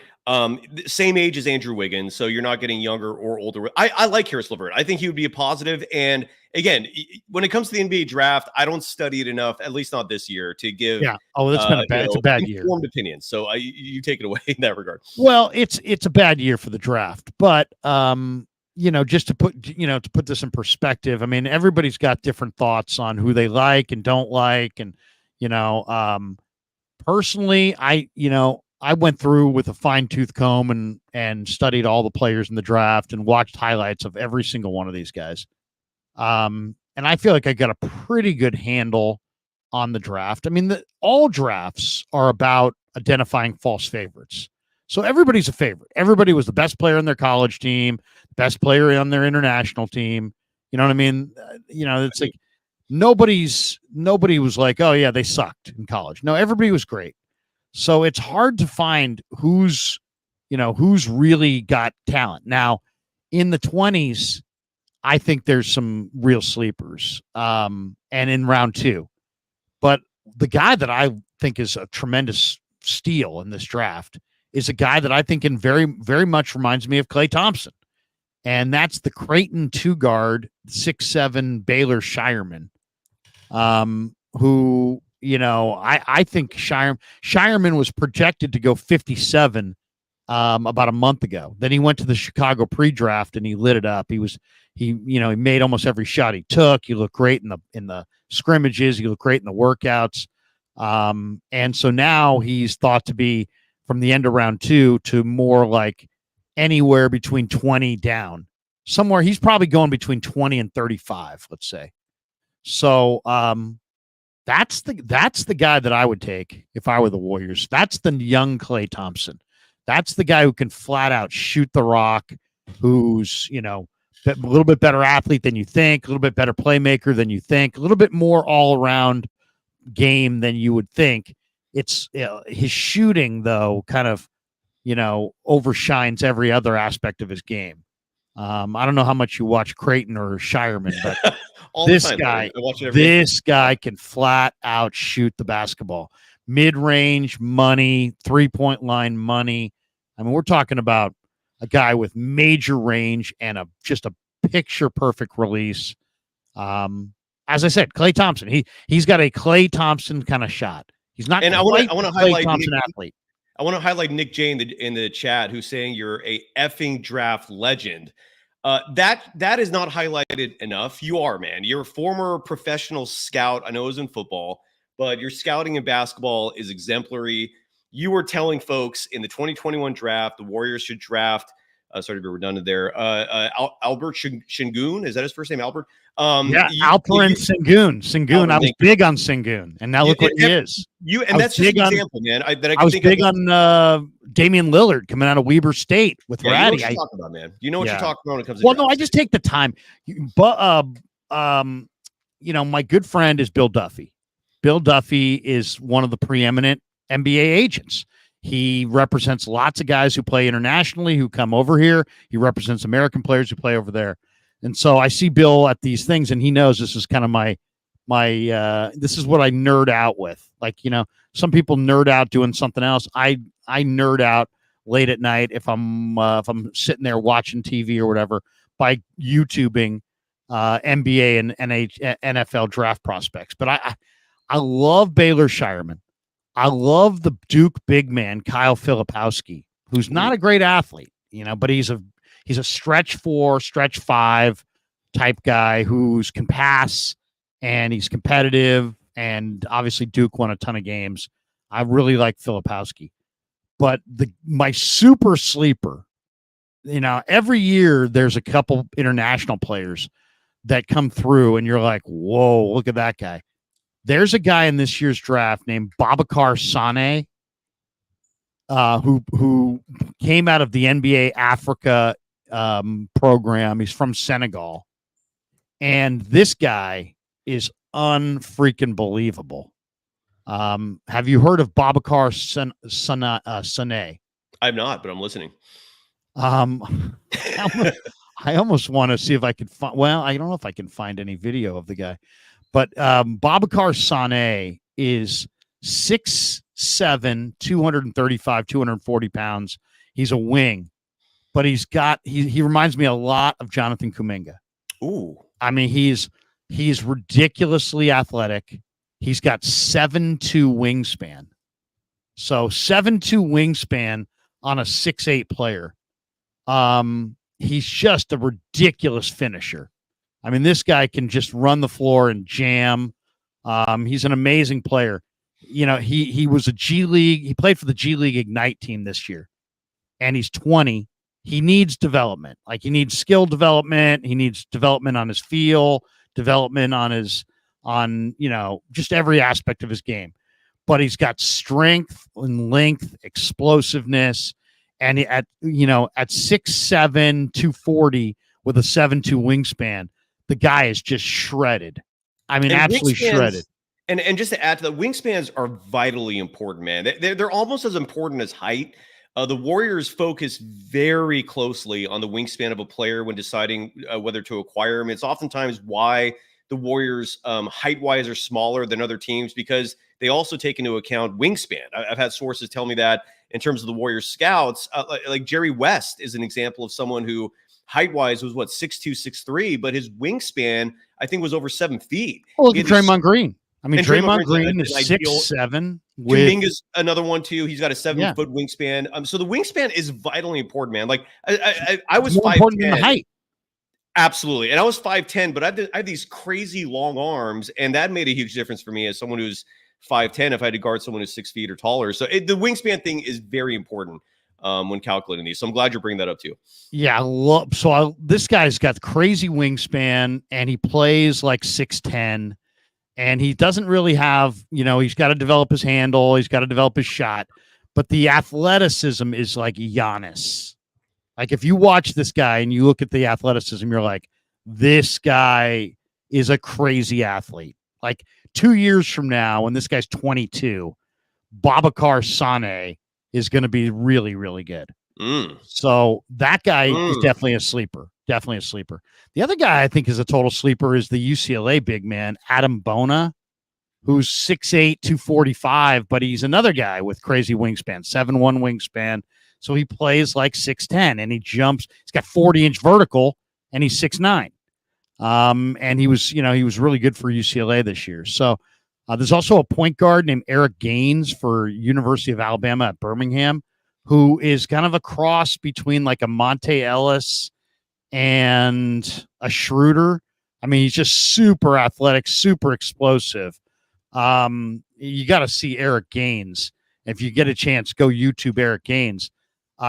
[SPEAKER 2] Same age as Andrew Wiggins, so you're not getting younger or older. I like Karis LeVert. I think he would be a positive. And again, when it comes to the NBA draft, I don't study it enough, at least not this year, to give.
[SPEAKER 1] Yeah. Oh, it's been it's a bad year.
[SPEAKER 2] Informed opinions. So you take it away in that regard.
[SPEAKER 1] Well, it's a bad year for the draft, but just to put this in perspective, I mean, everybody's got different thoughts on who they like and don't like, and personally, I went through with a fine-tooth comb and studied all the players in the draft and watched highlights of every single one of these guys. And I feel like I got a pretty good handle on the draft. I mean, all drafts are about identifying false favorites. So everybody's a favorite. Everybody was the best player on their college team, best player on their international team. You know what I mean? It's like nobody was like, oh yeah, they sucked in college. No, everybody was great. So it's hard to find who's really got talent. Now, in the 20s, I think there's some real sleepers. And in round 2. But the guy that I think is a tremendous steal in this draft is a guy that I think in very, very much reminds me of Klay Thompson. And that's the Creighton 2-guard, 6'7" Baylor Shireman, who, I think Shireman was projected to go 57 about a month ago. Then he went to the Chicago pre-draft and he lit it up. He made almost every shot he took. He looked great in the scrimmages. He looked great in the workouts. And so now he's thought to be from the end of round 2 to more like anywhere between 20 down. Somewhere he's probably going between 20 and 35, let's say. So that's the guy that I would take if I were the Warriors. That's the young Klay Thompson. That's the guy who can flat out shoot the rock, who's, a little bit better athlete than you think, a little bit better playmaker than you think, a little bit more all-around game than you would think. It's his shooting, though, kind of, overshines every other aspect of his game. I don't know how much you watch Creighton or Shireman, but this guy can flat out shoot the basketball. Mid-range money, 3-point line money. I mean, we're talking about a guy with major range and just a picture-perfect release. As I said, Klay Thompson. He's got a Klay Thompson kind of shot. He's not. And I want to highlight Thompson athlete.
[SPEAKER 2] I want to highlight Nick J in the chat, who's saying you're a effing draft legend. That is not highlighted enough. You are, man. You're a former professional scout. I know it was in football, but your scouting in basketball is exemplary. You were telling folks in the 2021 draft, the Warriors should draft. Sorry to be redundant there. Albert Shingun, is that his first name? Albert.
[SPEAKER 1] Alperen Sengun. I was big on Sengun, and now look what he is.
[SPEAKER 2] That's just an example, man. I
[SPEAKER 1] was big on Damian Lillard coming out of Weber State with Ratty.
[SPEAKER 2] You know what you're talking about, man. You know what you're talking about when it comes to.
[SPEAKER 1] Well, no, I just take the time. But my good friend is Bill Duffy. Bill Duffy is one of the preeminent NBA agents. He represents lots of guys who play internationally, who come over here. He represents American players who play over there. And so I see Bill at these things, and he knows this is kind of my this is what I nerd out with. Like, some people nerd out doing something else. I nerd out late at night if I'm sitting there watching TV or whatever by YouTubing NBA and NFL draft prospects. But I love Baylor Shireman. I love the Duke big man, Kyle Filipowski, who's not a great athlete, but he's a stretch 4, stretch 5 type guy who's can pass and he's competitive. And obviously Duke won a ton of games. I really like Filipowski, but my super sleeper, every year there's a couple international players that come through and you're like, whoa, look at that guy. There's a guy in this year's draft named Babacar Sané, who came out of the NBA Africa program. He's from Senegal, and this guy is unfreaking believable. Have you heard of Babacar Sané?
[SPEAKER 2] I've not, but I'm listening.
[SPEAKER 1] I almost want to see if I could find. Well, I don't know if I can find any video of the guy. But Babacar Sané is 6'7", 235, 240 pounds. He's a wing, but he reminds me a lot of Jonathan Kuminga.
[SPEAKER 2] Ooh.
[SPEAKER 1] I mean, he's ridiculously athletic. He's got 7'2" wingspan. So 7'2" wingspan on a 6'8" player. He's just a ridiculous finisher. I mean, this guy can just run the floor and jam. He's an amazing player. He was a G League. He played for the G League Ignite team this year, and he's 20. He needs development. Like, he needs skill development. He needs development on his feel, development on just every aspect of his game. But he's got strength and length, explosiveness. And at 6'7", 240 with a 7'2" wingspan, the guy is just shredded. I mean,
[SPEAKER 2] and
[SPEAKER 1] absolutely shredded.
[SPEAKER 2] And just to add to that, wingspans are vitally important, man. They're almost as important as height. The Warriors focus very closely on the wingspan of a player when deciding whether to acquire him. It's oftentimes why the Warriors, height-wise, are smaller than other teams, because they also take into account wingspan. I've had sources tell me that in terms of the Warriors scouts, like Jerry West is an example of someone who height-wise was 6'2", 6'3", but his wingspan, I think, was over 7 feet.
[SPEAKER 1] Well, look at Draymond Green. I mean, Draymond Green is 6'7".
[SPEAKER 2] Kuminga's another one too. He's got a 7-foot wingspan. So the wingspan is vitally important, man. Like I was 5'10"
[SPEAKER 1] than the height.
[SPEAKER 2] Absolutely. And I was 5'10", but I have these crazy long arms, and that made a huge difference for me as someone who's 5'10", if I had to guard someone who's 6 feet or taller. So the wingspan thing is very important when calculating these. So I'm glad you're bringing that up too.
[SPEAKER 1] Yeah. This guy's got crazy wingspan, and he plays like 6'10", and he doesn't really have, he's got to develop his handle. He's got to develop his shot, but the athleticism is like Giannis. Like, if you watch this guy and you look at the athleticism, you're like, this guy is a crazy athlete. Like, 2 years from now, when this guy's 22, Babacar Sane is going to be really, really good. So that guy is definitely a sleeper. Definitely a sleeper. The other guy I think is a total sleeper is the UCLA big man, Adam Bona, who's 6'8", 245, but he's another guy with crazy wingspan, 7'1" wingspan. So he plays like 6'10", and he jumps. He's got 40-inch vertical, and he's 6'9". And he was really good for UCLA this year. So there's also a point guard named Eric Gaines for University of Alabama at Birmingham, who is kind of a cross between like a Monte Ellis and a Schroeder. I mean, he's just super athletic, super explosive. You got to see Eric Gaines. If you get a chance, go YouTube Eric Gaines.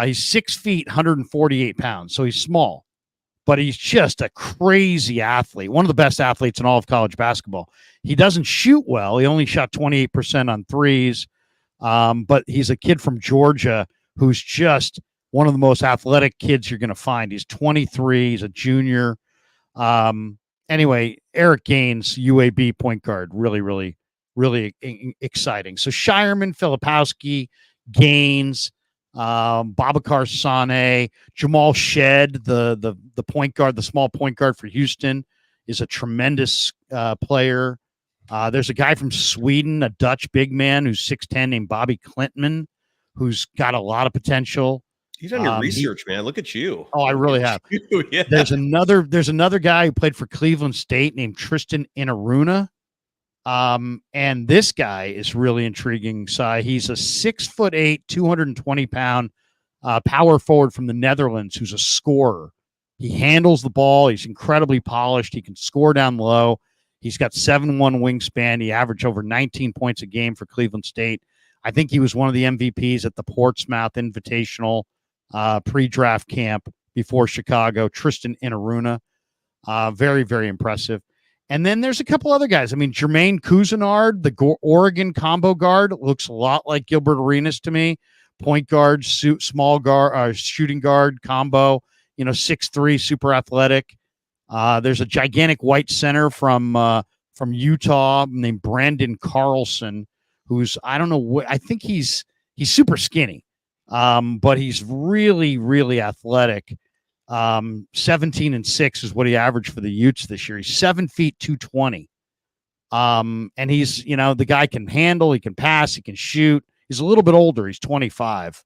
[SPEAKER 1] He's 6 feet, 148 pounds. So he's small, but he's just a crazy athlete. One of the best athletes in all of college basketball. He doesn't shoot well. He only shot 28% on threes. But he's a kid from Georgia who's just one of the most athletic kids you're going to find. He's 23. He's a junior. Anyway, Eric Gaines, UAB point guard, really, really, really exciting. So Shireman, Filipowski, Gaines, Babacar Sane, Jamal Shed, the point guard, the small point guard for Houston, is a tremendous player. There's a guy from Sweden, a Dutch big man who's 6'10", named Bobby Klintman, who's got a lot of potential.
[SPEAKER 2] He's on your research, man. Look at you.
[SPEAKER 1] Oh, I really have.
[SPEAKER 2] Yeah.
[SPEAKER 1] There's another guy who played for Cleveland State named Tristan Inaruna. And this guy is really intriguing. So he's a 6'8", 220-pound power forward from the Netherlands who's a scorer. He handles the ball. He's incredibly polished. He can score down low. He's got 7'1" wingspan. He averaged over 19 points a game for Cleveland State. I think he was one of the MVPs at the Portsmouth Invitational pre-draft camp before Chicago. Tristan Inaruna, very, very impressive. And then there's a couple other guys. I mean, Jermaine Cousinard, the Oregon combo guard, looks a lot like Gilbert Arenas to me. Point guard, small guard, shooting guard combo. 6'3", super athletic. There's a gigantic white center from Utah named Brandon Carlson, who's, I don't know, I think he's super skinny, but he's really, really athletic. 17-6 is what he averaged for the Utes this year. He's 7 feet, 220. And he's, the guy can handle, he can pass, he can shoot. He's a little bit older. He's 25,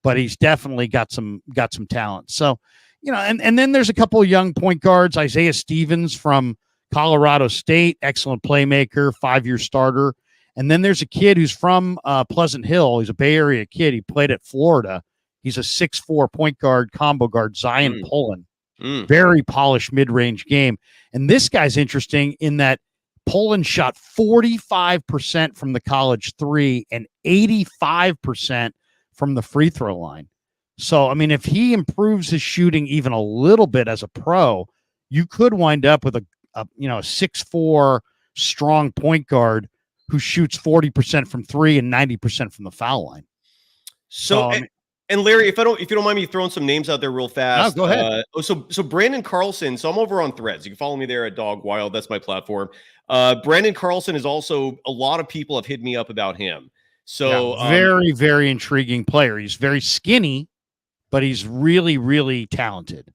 [SPEAKER 1] but he's definitely got some talent. So, and then there's a couple of young point guards, Isaiah Stevens from Colorado State, excellent playmaker, 5-year starter. And then there's a kid who's from Pleasant Hill. He's a Bay Area kid. He played at Florida. He's a 6'4" point guard, combo guard, Zion Pullen. Very polished mid-range game. And this guy's interesting in that Pullen shot 45% from the college three and 85% from the free throw line. So, I mean, if he improves his shooting even a little bit as a pro, you could wind up with a 6'4" strong point guard who shoots 40% from three and 90% from the foul line.
[SPEAKER 2] So And Larry, if you don't mind me throwing some names out there real fast.
[SPEAKER 1] No, go ahead.
[SPEAKER 2] So Brandon Carlson. So I'm over on Threads. You can follow me there at Dog Wild. That's my platform. Brandon Carlson is also, a lot of people have hit me up about him. So
[SPEAKER 1] very, very intriguing player. He's very skinny, but he's really, really talented.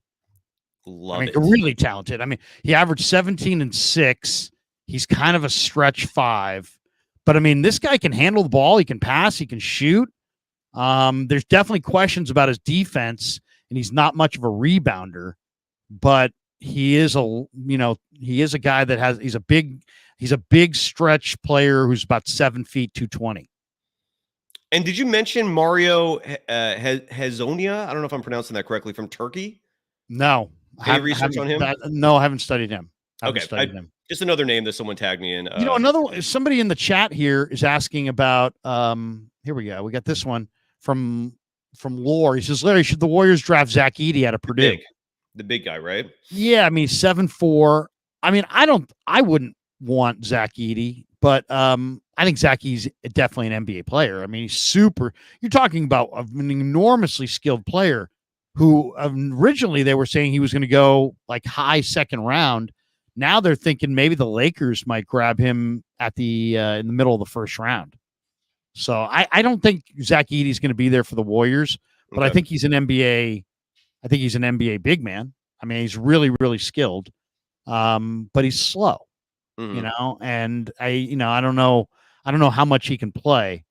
[SPEAKER 1] Really talented. I mean, he averaged 17 and 6. He's kind of a stretch 5. But I mean, this guy can handle the ball. He can pass. He can shoot. There's definitely questions about his defense, and he's not much of a rebounder, but he is a guy that he's a big stretch player who's about 7 feet 220.
[SPEAKER 2] And did you mention Mario Hezonja? I don't know if I'm pronouncing that correctly, from Turkey.
[SPEAKER 1] No.
[SPEAKER 2] Any research on him?
[SPEAKER 1] No, I haven't studied him.
[SPEAKER 2] Just another name that someone tagged me in.
[SPEAKER 1] Somebody in the chat here is asking about. Here we go. We got this one from Lore. He says, Larry, should the Warriors draft Zach Edey out of Purdue?
[SPEAKER 2] The big guy, right?
[SPEAKER 1] Yeah, I mean, 7'4". I mean, I wouldn't want Zach Edey, but I think Zach Edey's definitely an NBA player. I mean, he's super. You're talking about an enormously skilled player who originally they were saying he was going to go like high second round. Now they're thinking maybe the Lakers might grab him at the in the middle of the first round. So I don't think Zach Edey's going to be there for the Warriors, but I think he's an NBA. I think he's an NBA big man. I mean, he's really, really skilled, but he's slow, and I don't know how much he can play.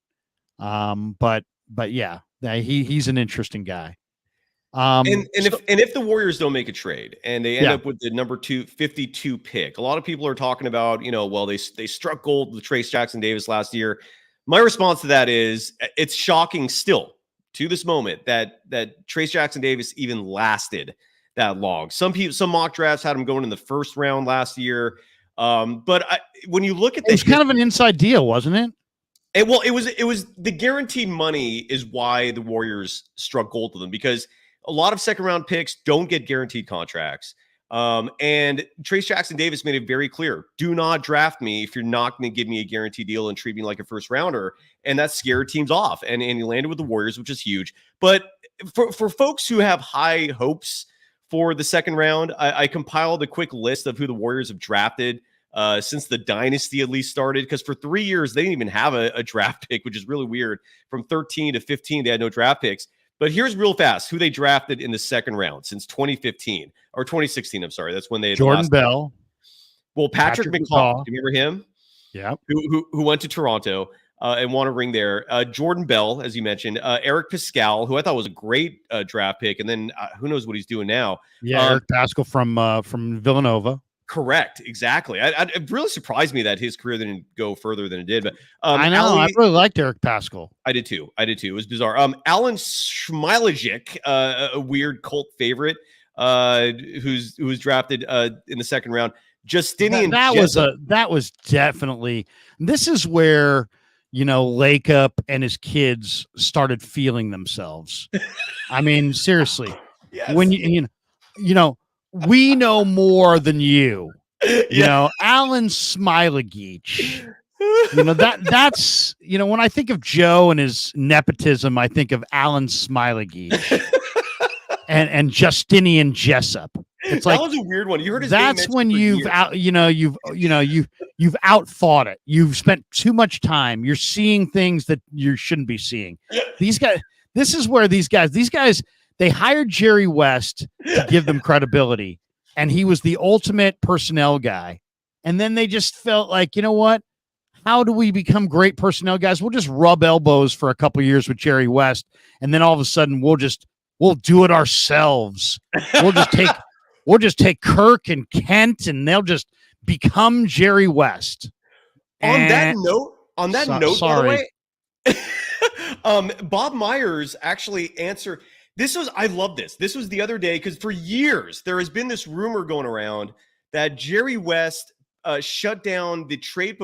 [SPEAKER 1] But yeah, he's an interesting guy.
[SPEAKER 2] If the Warriors don't make a trade and they end up with the number 52 pick, a lot of people are talking about, they struck gold with Trayce Jackson-Davis last year. My response to that is it's shocking still to this moment that Trayce Jackson-Davis even lasted that long. Some mock drafts had him going in the first round last year. But when you look at
[SPEAKER 1] it was kind of an inside deal, wasn't it?
[SPEAKER 2] It was the guaranteed money is why the Warriors struck gold with them, because a lot of second round picks don't get guaranteed contracts. And Trayce Jackson-Davis made it very clear, do not draft me if you're not going to give me a guaranteed deal and treat me like a first rounder. And that scared teams off. And he landed with the Warriors, which is huge. But for folks who have high hopes for the second round, I compiled a quick list of who the Warriors have drafted since the dynasty at least started. Because for 3 years, they didn't even have a draft pick, which is really weird. From 13 to 15, they had no draft picks. But here's real fast who they drafted in the second round since 2015 or 2016. I'm sorry. That's when they had
[SPEAKER 1] Jordan Bell.
[SPEAKER 2] Well, Patrick McCaw. Do you remember him?
[SPEAKER 1] Yeah.
[SPEAKER 2] Who went to Toronto and won a ring there. Jordan Bell, as you mentioned. Eric Pascal, who I thought was a great draft pick. And then who knows what he's doing now.
[SPEAKER 1] Yeah, Eric Pascal from Villanova.
[SPEAKER 2] Correct. Exactly. It really surprised me that his career didn't go further than it did. But
[SPEAKER 1] I know. I really liked Eric Pascal.
[SPEAKER 2] I did too. It was bizarre. Alan Smilajic, a weird cult favorite, who was drafted in the second round. Justinian.
[SPEAKER 1] That was definitely. This is where Lake Up and his kids started feeling themselves. I mean, seriously.
[SPEAKER 2] Yes.
[SPEAKER 1] When we know more than you. Alan Smilagic. That's when I think of Joe and his nepotism, I think of Alan Smilagic and Justinian Jessup. It's like
[SPEAKER 2] that was a weird one. You heard his
[SPEAKER 1] that's
[SPEAKER 2] name
[SPEAKER 1] when you've you've outfought it. You've spent too much time. You're seeing things that you shouldn't be seeing. These guys. This is where these guys. They hired Jerry West to give them credibility, and he was the ultimate personnel guy. And then they just felt like, you know what? How do we become great personnel guys? We'll just rub elbows for a couple of years with Jerry West, and then all of a sudden we'll do it ourselves. We'll just take Kirk and Kent, and they'll just become Jerry West.
[SPEAKER 2] On that note,
[SPEAKER 1] sorry.
[SPEAKER 2] By the way, Bob Myers actually answered. I love this. This was the other day because for years there has been this rumor going around that Jerry West shut down the trade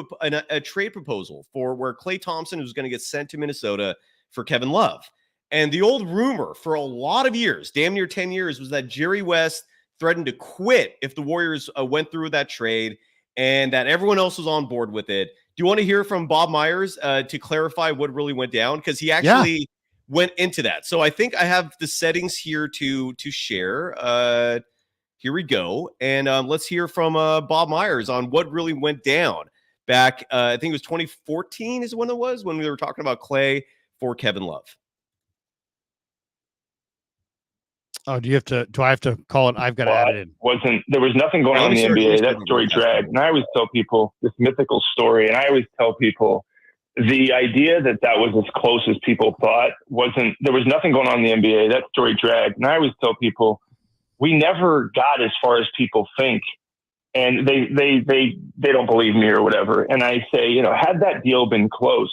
[SPEAKER 2] proposal for where Klay Thompson was going to get sent to Minnesota for Kevin Love. And the old rumor for a lot of years, damn near 10 years, was that Jerry West threatened to quit if the Warriors went through that trade, and that everyone else was on board with it. Do you want to hear from Bob Myers to clarify what really went down? Because he actually went into that. So I think I have the settings here to share. Here we go. And let's hear from Bob Myers on what really went down back. I think it was 2014 is when it was, when we were talking about Klay for Kevin Love.
[SPEAKER 1] Oh, do I have to call it? I've got to add it in.
[SPEAKER 3] There was nothing going on in the NBA. That story dragged. And I always tell people this mythical story, and I always tell people the idea that was as close as people thought there was nothing going on in the NBA. That story dragged. And I always tell people, we never got as far as people think. And they don't believe me or whatever. And I say, had that deal been close,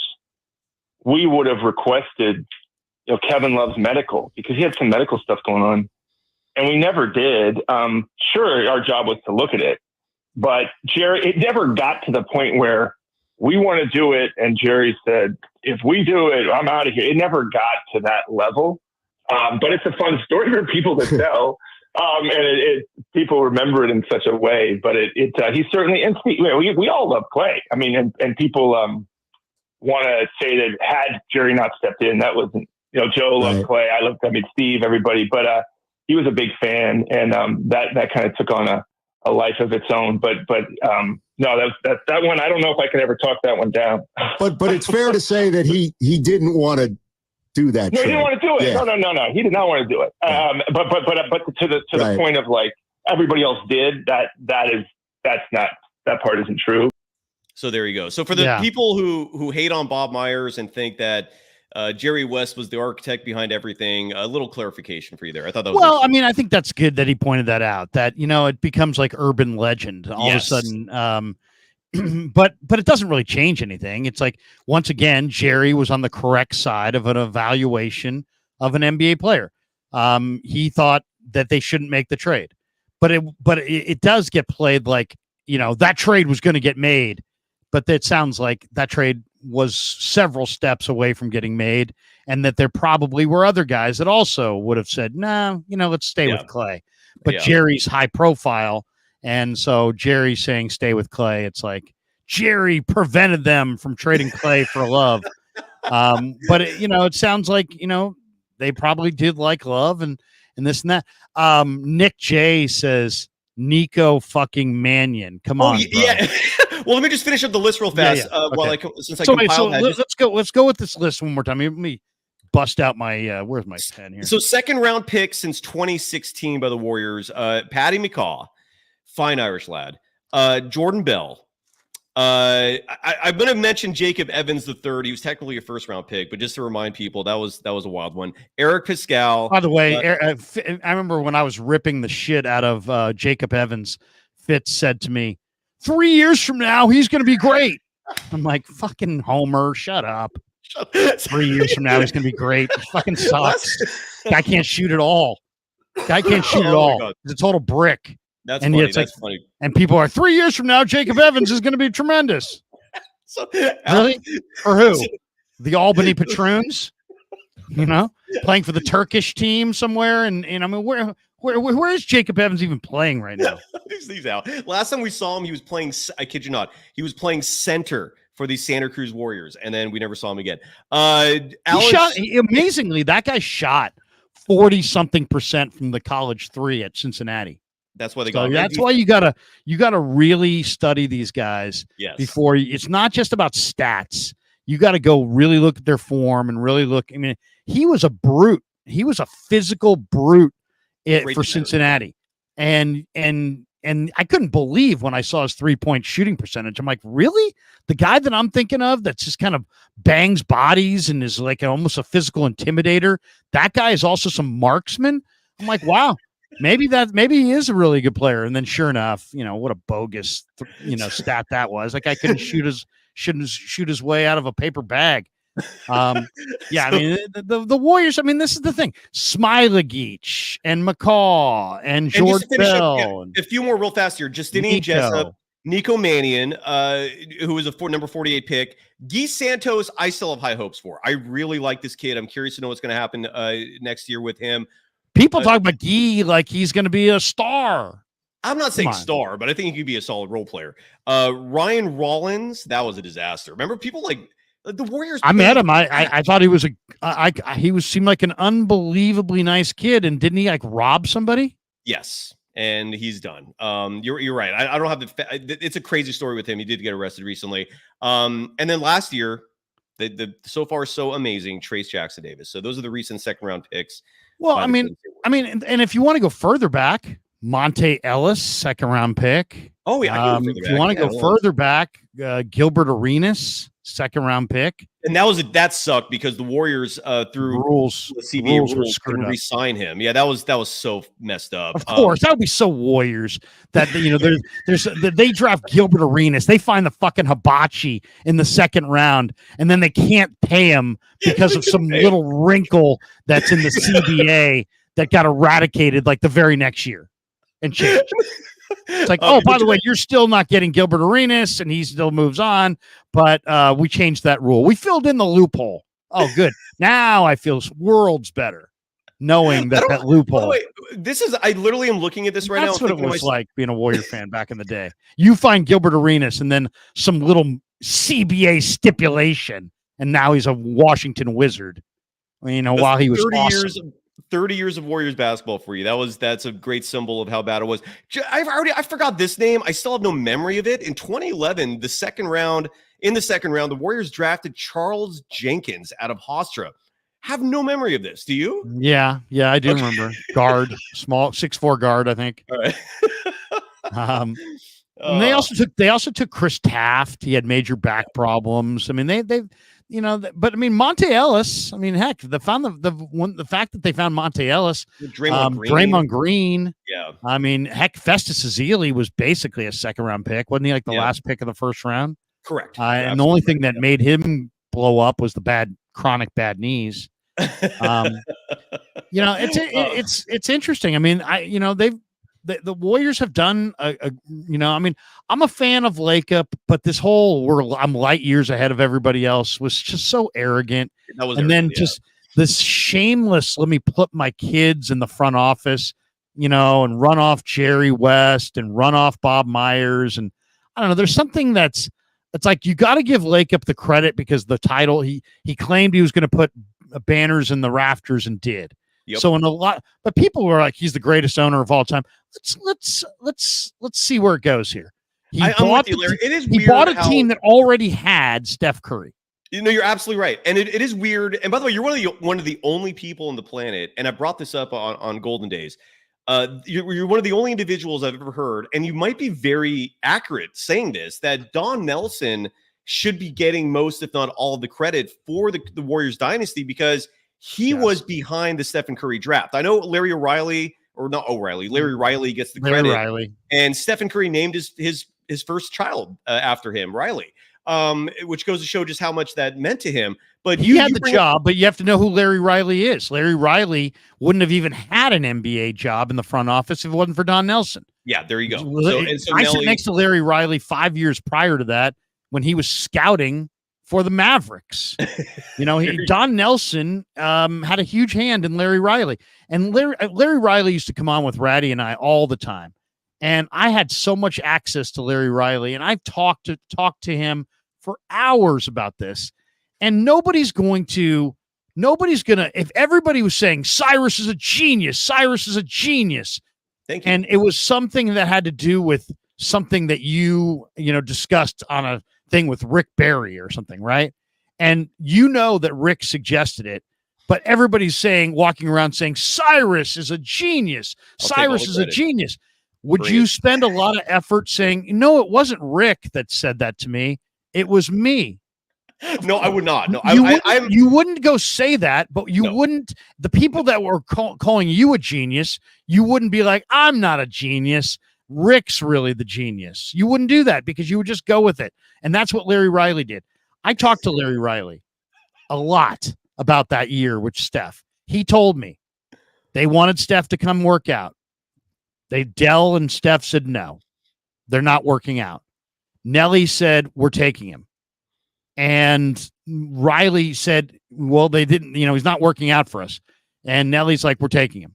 [SPEAKER 3] we would have requested Kevin Love's medical, because he had some medical stuff going on, and we never did. Sure, our job was to look at it, but Jerry, it never got to the point where we want to do it. And Jerry said, if we do it, I'm out of here. It never got to that level. But it's a fun story for people to tell. And people remember it in such a way, but he certainly, and we all love Klay. I mean, and people want to say that had Jerry not stepped in, that wasn't, Joe loved Klay. Steve, everybody, but he was a big fan, and that kind of took on a life of its own. But no, that one, I don't know if I can ever talk that one down.
[SPEAKER 4] But it's fair to say that he didn't want to do that.
[SPEAKER 3] No, he didn't want to do it. Yeah. No, he did not want to do it. But to the point of like everybody else did, that part isn't true.
[SPEAKER 2] So there you go. So for the people who hate on Bob Myers and think that Jerry West was the architect behind everything, a little clarification for you there. I thought that was
[SPEAKER 1] I mean, I think that's good that he pointed that out, that, it becomes like urban legend all of a sudden. But it doesn't really change anything. It's like, once again, Jerry was on the correct side of an evaluation of an NBA player. He thought that they shouldn't make the trade, but it does get played like, that trade was going to get made, but it sounds like that trade was several steps away from getting made, and that there probably were other guys that also would have said, no, let's stay with Klay. But Jerry's high profile, and so Jerry saying stay with Klay, it's like Jerry prevented them from trading Klay for Love. But it sounds like, they probably did like Love and this and that. Nick J says Nico fucking Mannion. Come on, bro.
[SPEAKER 2] Yeah. Well, let me just finish up the list real fast.
[SPEAKER 1] Okay. Let's go with this list one more time. Let me bust out my where's my pen here.
[SPEAKER 2] So second round pick since 2016 by the Warriors. Patty McCaw, fine Irish lad. Jordan Bell. I'm going to mention Jacob Evans III. He was technically a first round pick, but just to remind people, that was a wild one. Eric Pascal.
[SPEAKER 1] By the way, I remember when I was ripping the shit out of Jacob Evans, Fitz said to me, 3 years from now, he's going to be great. I'm like, fucking Homer, shut up. 3 years from now, he's going to be great. He fucking sucks. Guy can't shoot at all. He's a total brick.
[SPEAKER 2] That's funny. That's funny.
[SPEAKER 1] And people are 3 years from now, Jacob Evans is going to be tremendous. Really? For who? The Albany Patroons? Playing for the Turkish team somewhere? And I mean, where is Jacob Evans even playing right now?
[SPEAKER 2] He's out. Last time we saw him, he was playing, I kid you not, he was playing center for the Santa Cruz Warriors, and then we never saw him again.
[SPEAKER 1] Amazingly, that guy shot 40-something% from the college three at Cincinnati.
[SPEAKER 2] That's why they got.
[SPEAKER 1] That's why you gotta really study these guys before it's not just about stats. You got to go really look at their form and really look. I mean, he was a brute. He was a physical brute for Cincinnati, and I couldn't believe when I saw his 3-point shooting percentage. I'm like, really? The guy that I'm thinking of that's just kind of bangs bodies and is like almost a physical intimidator. That guy is also some marksman. I'm like, wow. Maybe he is a really good player. And then sure enough, what a bogus, stat that was. That guy couldn't shoot his way out of a paper bag. I mean, the Warriors, I mean, this is the thing. Smiley and McCaw and Jordan Bell.
[SPEAKER 2] A few more real fast here. Justinian Jessup, Nico Mannion, who was a number 48 pick. Guy Santos, I still have high hopes for. I really like this kid. I'm curious to know what's going to happen next year with him.
[SPEAKER 1] People talk about Guy like he's going to be a star.
[SPEAKER 2] I'm not saying star, but I think he could be a solid role player. Ryan Rollins, that was a disaster. Remember, people like The Warriors.
[SPEAKER 1] I met him. I thought he was seemed like an unbelievably nice kid. And didn't he like rob somebody?
[SPEAKER 2] Yes. And he's done. You're right. I don't have it's a crazy story with him. He did get arrested recently. And then last year, the so far so amazing Trace Jackson Davis. So those are the recent second round picks.
[SPEAKER 1] Well, I mean, and if you want to go further back, Monte Ellis, second round pick.
[SPEAKER 2] Oh yeah.
[SPEAKER 1] If you want to go further back, Gilbert Arenas, second round pick.
[SPEAKER 2] And that sucked because the Warriors through the CBA rules couldn't re-sign him. Yeah, that was so messed up.
[SPEAKER 1] Of course, that would be so Warriors that they draft Gilbert Arenas. They find the fucking hibachi in the second round, and then they can't pay him because of some little wrinkle that's in the CBA that got eradicated like the very next year and changed. It's like, by the way, you're still not getting Gilbert Arenas, and he still moves on. But we changed that rule. We filled in the loophole. Oh, good. Now I feel worlds better knowing that loophole.
[SPEAKER 2] Wait, I literally am looking at this right now.
[SPEAKER 1] That's what it was like being a Warrior fan back in the day. You find Gilbert Arenas, and then some little CBA stipulation, and now he's a Washington Wizard. While he was
[SPEAKER 2] 30 years of Warriors basketball for you. That's a great symbol of how bad it was. I forgot this name. I still have no memory of it. In 2011, in the second round, the Warriors drafted Charles Jenkins out of Hofstra. Have no memory of this. Do you?
[SPEAKER 1] Yeah, I do remember. Guard, small 6'4" guard, I think.
[SPEAKER 2] All right.
[SPEAKER 1] And they also took Chris Taft. He had major back problems. I mean, but I mean, Monte Ellis. I mean, heck, the fact that they found Monte Ellis, Draymond Green.
[SPEAKER 2] Yeah.
[SPEAKER 1] I mean, heck, Festus Ezeli was basically a second round pick, wasn't he? Like the last pick of the first round.
[SPEAKER 2] Correct.
[SPEAKER 1] And the only thing that made him blow up was the chronic bad knees. It's interesting. I mean, the Warriors have done I mean, I'm a fan of Lakeup, but this whole I'm light years ahead of everybody else was just so arrogant. Just this shameless, let me put my kids in the front office, and run off Jerry West and run off Bob Myers. And I don't know, there's something it's like, you got to give Lakeup the credit because the title, he claimed he was going to put banners in the rafters and did. Yep. So but people were like, he's the greatest owner of all time. Let's see where it goes here. He bought a team that already had Steph Curry.
[SPEAKER 2] You're absolutely right, and it is weird. And by the way, you're one of the only people on the planet, and I brought this up on Golden Days. You're one of the only individuals I've ever heard, and you might be very accurate saying this, that Don Nelson should be getting most, if not all, of the credit for the Warriors dynasty because he was behind the Stephen Curry draft. I know Larry Riley gets the credit. And Stephen Curry named his first child after him, Riley, which goes to show just how much that meant to him. But
[SPEAKER 1] he had the job, but you have to know who Larry Riley is. Larry Riley wouldn't have even had an NBA job in the front office if it wasn't for Don Nelson.
[SPEAKER 2] Yeah, there you go.
[SPEAKER 1] I sat next to Larry Riley 5 years prior to that when he was scouting for the Mavericks. Don Nelson had a huge hand in Larry Riley. And Larry Riley used to come on with Ratty and I all the time. And I had so much access to Larry Riley, and I've talked to him for hours about this. And nobody's gonna, if everybody was saying Cyrus is a genius,
[SPEAKER 2] Thank you.
[SPEAKER 1] And it was something that had to do with something that you discussed on a thing with Rick Barry or something, right? And that Rick suggested it, but everybody's walking around saying Cyrus is a genius. Cyrus is a genius. Would you spend a lot of effort saying, no, it wasn't Rick that said that to me, it was me?
[SPEAKER 2] No, I would not. No,
[SPEAKER 1] you wouldn't go say that, but you wouldn't. The people that were calling you a genius, you wouldn't be like, I'm not a genius. Rick's really the genius. You wouldn't do that because you would just go with it. And that's what Larry Riley did. I talked to Larry Riley a lot about that year with Steph. He told me they wanted Steph to come work out. Dell and Steph said, no, they're not working out. Nelly said, we're taking him. And Riley said, well, they didn't, he's not working out for us. And Nelly's like, we're taking him.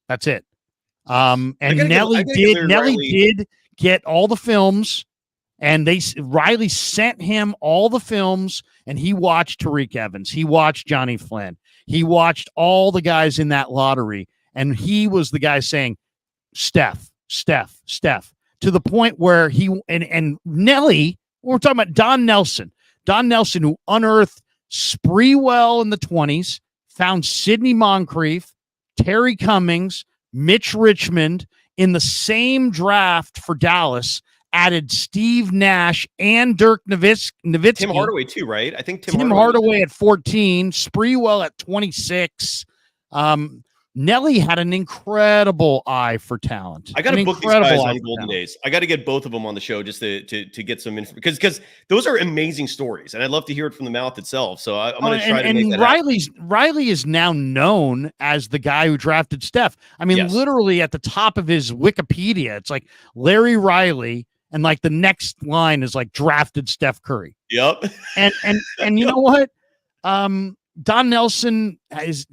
[SPEAKER 1] That's it. And Nelly did get all the films And Riley sent him all the films, and he watched Tariq Evans. He watched Johnny Flynn. He watched all the guys in that lottery, and he was the guy saying, Steph, to the point where and Nelly, we're talking about Don Nelson, who unearthed Spreewell in the 20s, found Sidney Moncrief, Terry Cummings, Mitch Richmond in the same draft for Dallas, added Steve Nash and Dirk Nowitzki.
[SPEAKER 2] Tim Hardaway too, right? I think
[SPEAKER 1] Tim Hardaway at 14, Spreewell at 26. Nelly had an incredible eye for talent.
[SPEAKER 2] I got to book these guys on Golden Days. I got to get both of them on the show just to get some info because those are amazing stories, and I'd love to hear it from the mouth itself. So I'm going to try to make that happen.
[SPEAKER 1] Riley is now known as the guy who drafted Steph. I mean, literally at the top of his Wikipedia, it's like Larry Riley, and like the next line is like drafted Steph Curry.
[SPEAKER 2] Yep.
[SPEAKER 1] And you know what? Don Nelson is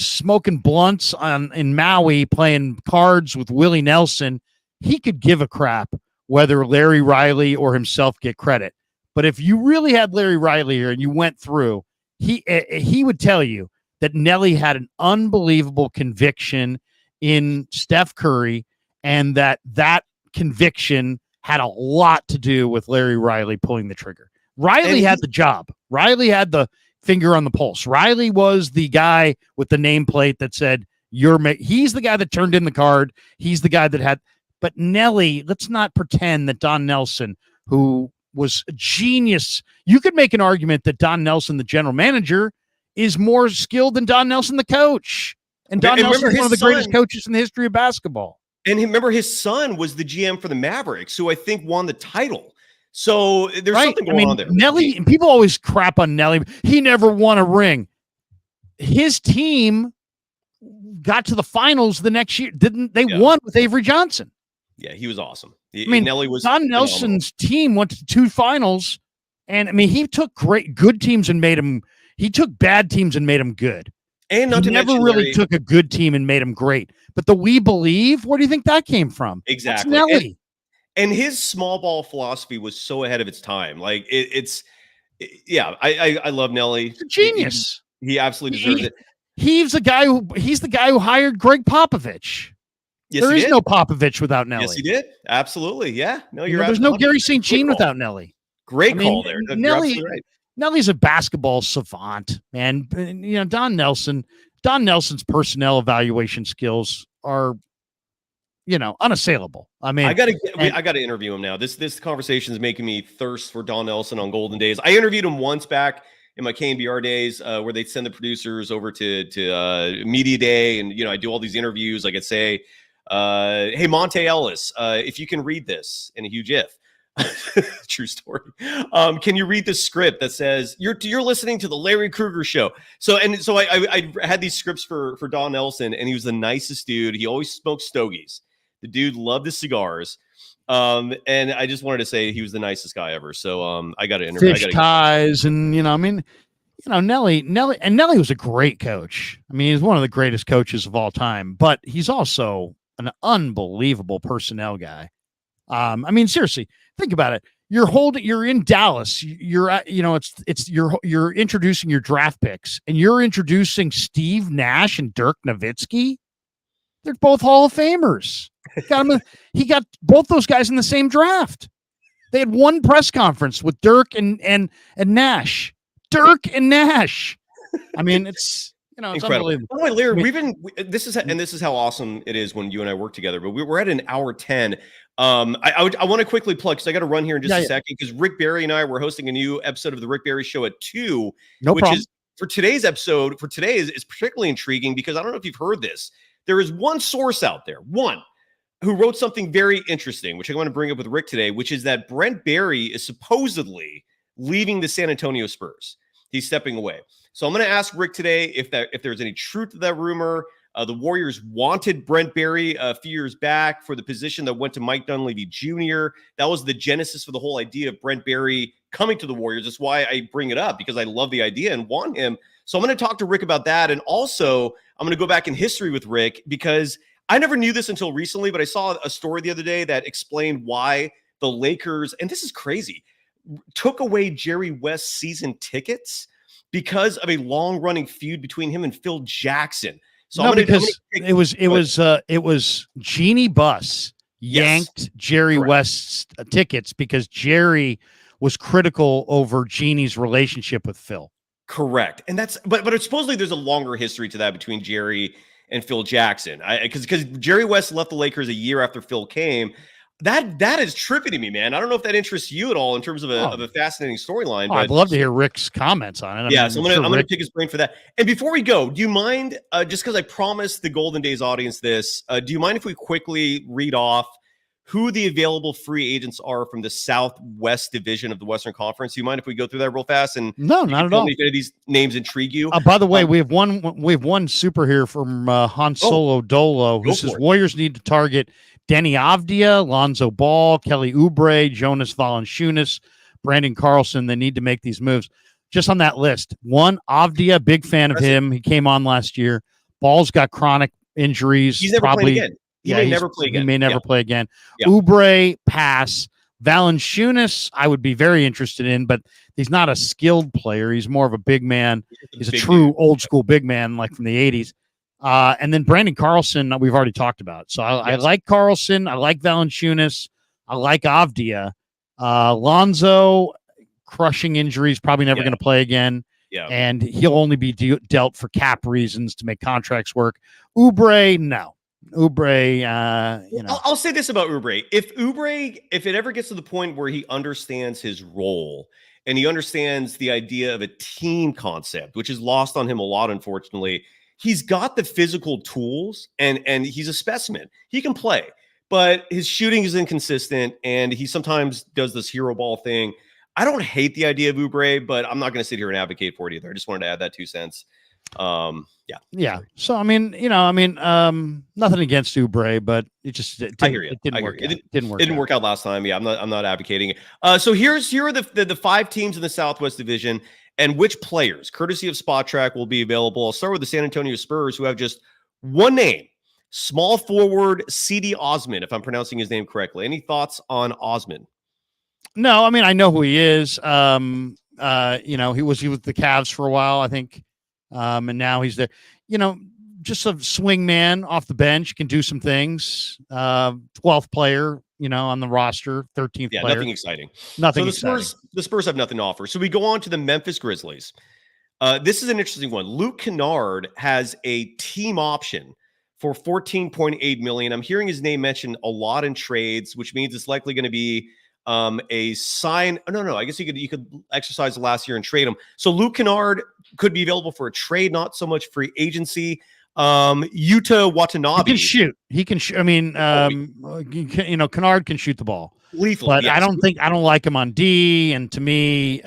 [SPEAKER 1] smoking blunts in Maui playing cards with Willie Nelson. He could give a crap whether Larry Riley or himself get credit. But if you really had Larry Riley here and you went through, he would tell you that Nelly had an unbelievable conviction in Steph Curry, and that conviction had a lot to do with Larry Riley pulling the trigger. Riley had the job. Riley had the finger on the pulse. Riley was the guy with the nameplate that said, he's the guy that turned in the card. He's the guy that had, but Nelly, let's not pretend that Don Nelson, who was a genius. You could make an argument that Don Nelson, the general manager, is more skilled than Don Nelson, the coach. And Don Nelson is one of the greatest coaches in the history of basketball.
[SPEAKER 2] And remember, his son was the GM for the Mavericks, who I think won the title. So there's something going on there.
[SPEAKER 1] Nelly, and people always crap on Nelly. He never won a ring. His team got to the finals the next year. Won with Avery Johnson.
[SPEAKER 2] Yeah, he was awesome.
[SPEAKER 1] Nelly was Don Nelson's team went to 2 finals, and he took good teams and made them. He took bad teams and made them good.
[SPEAKER 2] And
[SPEAKER 1] he never really took a good team and made them great. But the We Believe, where do you think that came from?
[SPEAKER 2] Exactly.
[SPEAKER 1] That's Nelly.
[SPEAKER 2] And his small ball philosophy was so ahead of its time. Like I love Nelly.
[SPEAKER 1] He's a genius.
[SPEAKER 2] He absolutely deserves it.
[SPEAKER 1] He's the guy who hired Greg Popovich.
[SPEAKER 2] Yes,
[SPEAKER 1] there is no Popovich without Nelly.
[SPEAKER 2] Yes, he did. Absolutely. Yeah. No,
[SPEAKER 1] there's no Gary St. Jean without Nelly.
[SPEAKER 2] Great call there.
[SPEAKER 1] Nelly, right. Nelly's a basketball savant, man. Don Nelson's personnel evaluation skills are, unassailable. I got
[SPEAKER 2] to interview him now. This conversation is making me thirst for Don Nelson on Golden Days. I interviewed him once back in my KNBR days, where they'd send the producers over to media day, and I do all these interviews. Like I'd say, "Hey, Monte Ellis, if you can read this," in a huge if. True story. Can you read the script that says you're listening to the Larry Krueger show? So I had these scripts for Don Nelson, and he was the nicest dude. He always smoked stogies. The dude loved his cigars. And I just wanted to say he was the nicest guy ever. So I got to interview
[SPEAKER 1] fish ties, and Nelly was a great coach. He's one of the greatest coaches of all time, but he's also an unbelievable personnel guy. Seriously, think about it. You're in Dallas. You're introducing your draft picks, and you're introducing Steve Nash and Dirk Nowitzki. They're both Hall of Famers. He got both those guys in the same draft. They had one press conference with Dirk and Nash. Dirk and Nash. It's
[SPEAKER 2] incredible.
[SPEAKER 1] Unbelievable.
[SPEAKER 2] By the way, Larry, this is how awesome it is when you and I work together. But we're at an hour 10. I want to quickly plug, because I got to run here in just a second, because Rick Barry and I were hosting a new episode of the Rick Barry Show at 2.
[SPEAKER 1] No problem.
[SPEAKER 2] Is for today's episode. For today is particularly intriguing, because I don't know if you've heard this. There is one source out there, who wrote something very interesting, which I want to bring up with Rick today, which is that Brent Barry is supposedly leaving the San Antonio Spurs. He's stepping away. So I'm going to ask Rick today if there's any truth to that rumor. The Warriors wanted Brent Barry a few years back for the position that went to Mike Dunleavy Jr. That was the genesis for the whole idea of Brent Barry coming to the Warriors. That's why I bring it up, because I love the idea and want him. So I'm going to talk to Rick about that. And also, I'm going to go back in history with Rick, because I never knew this until recently, but I saw a story the other day that explained why the Lakers, and this is crazy, took away Jerry West's season tickets because of a long-running feud between him and Phil Jackson. So
[SPEAKER 1] it was Jeannie Buss yanked Jerry West's tickets because Jerry was critical over Jeannie's relationship with Phil.
[SPEAKER 2] Correct. And that's but supposedly there's a longer history to that between Jerry and Phil Jackson. Because Jerry West left the Lakers a year after Phil came. That is trippy to me, man. I don't know if that interests you at all in terms of a fascinating storyline.
[SPEAKER 1] I'd love to hear Rick's comments on it.
[SPEAKER 2] So I'm gonna pick his brain for that. And before we go, do you mind, just because I promised the Golden Days audience this, do you mind if we quickly read off who the available free agents are from the Southwest Division of the Western Conference? Do you mind if we go through that real fast? And
[SPEAKER 1] no, not at all.
[SPEAKER 2] If any of these names intrigue you.
[SPEAKER 1] By the way, we have one super here from Han Solo Dolo who says Warriors need to target Denny Avdia, Lonzo Ball, Kelly Oubre, Jonas Valanciunas, Brandon Carlson. They need to make these moves. Just on that list, one, Avdia, big fan of him. He came on last year. Ball's got chronic injuries.
[SPEAKER 2] He's never played again. He may never play again.
[SPEAKER 1] He may never play again. Oubre, pass. Valanciunas, I would be very interested in, but he's not a skilled player. He's more of a big man. He's a true old school big man, like from the 80s. And then Brandon Carlson, we've already talked about. So I like Carlson. I like Valanciunas. I like Avdia. Lonzo, crushing injuries, probably never going to play again.
[SPEAKER 2] Yeah.
[SPEAKER 1] And he'll only be dealt for cap reasons to make contracts work. Oubre, no. Oubre,
[SPEAKER 2] I'll say this about Oubre. If it ever gets to the point where he understands his role and he understands the idea of a team concept, which is lost on him a lot, unfortunately, he's got the physical tools and he's a specimen. He can play, but his shooting is inconsistent and he sometimes does this hero ball thing. I don't hate the idea of Oubre, but I'm not going to sit here and advocate for it either. I just wanted to add that 2 cents.
[SPEAKER 1] Yeah. So nothing against Oubre, but it didn't work. It
[SPEAKER 2] didn't work out last time. Yeah, I'm not advocating it. So here are the 5 teams in the Southwest Division and which players, courtesy of Spot Track, will be available. I'll start with the San Antonio Spurs, who have just one name: small forward C.D. Osman, if I'm pronouncing his name correctly. Any thoughts on Osman?
[SPEAKER 1] No, I mean, I know who he is. He was the Cavs for a while, I think. And now he's there, just a swing man off the bench, can do some things. 12th player, on the roster, 13th player.
[SPEAKER 2] Nothing exciting.
[SPEAKER 1] Nothing
[SPEAKER 2] exciting. The Spurs have nothing to offer. So we go on to the Memphis Grizzlies. This is an interesting one. Luke Kennard has a team option for $14.8 million. I'm hearing his name mentioned a lot in trades, which means it's likely going to be a sign. No. I guess you could exercise the last year and trade him. So Luke Kennard could be available for a trade, not so much free agency. Yuta Watanabe.
[SPEAKER 1] He can shoot. I mean, Kennard can shoot the ball.
[SPEAKER 2] Lethal,
[SPEAKER 1] but yes. I don't like him on D. And to me,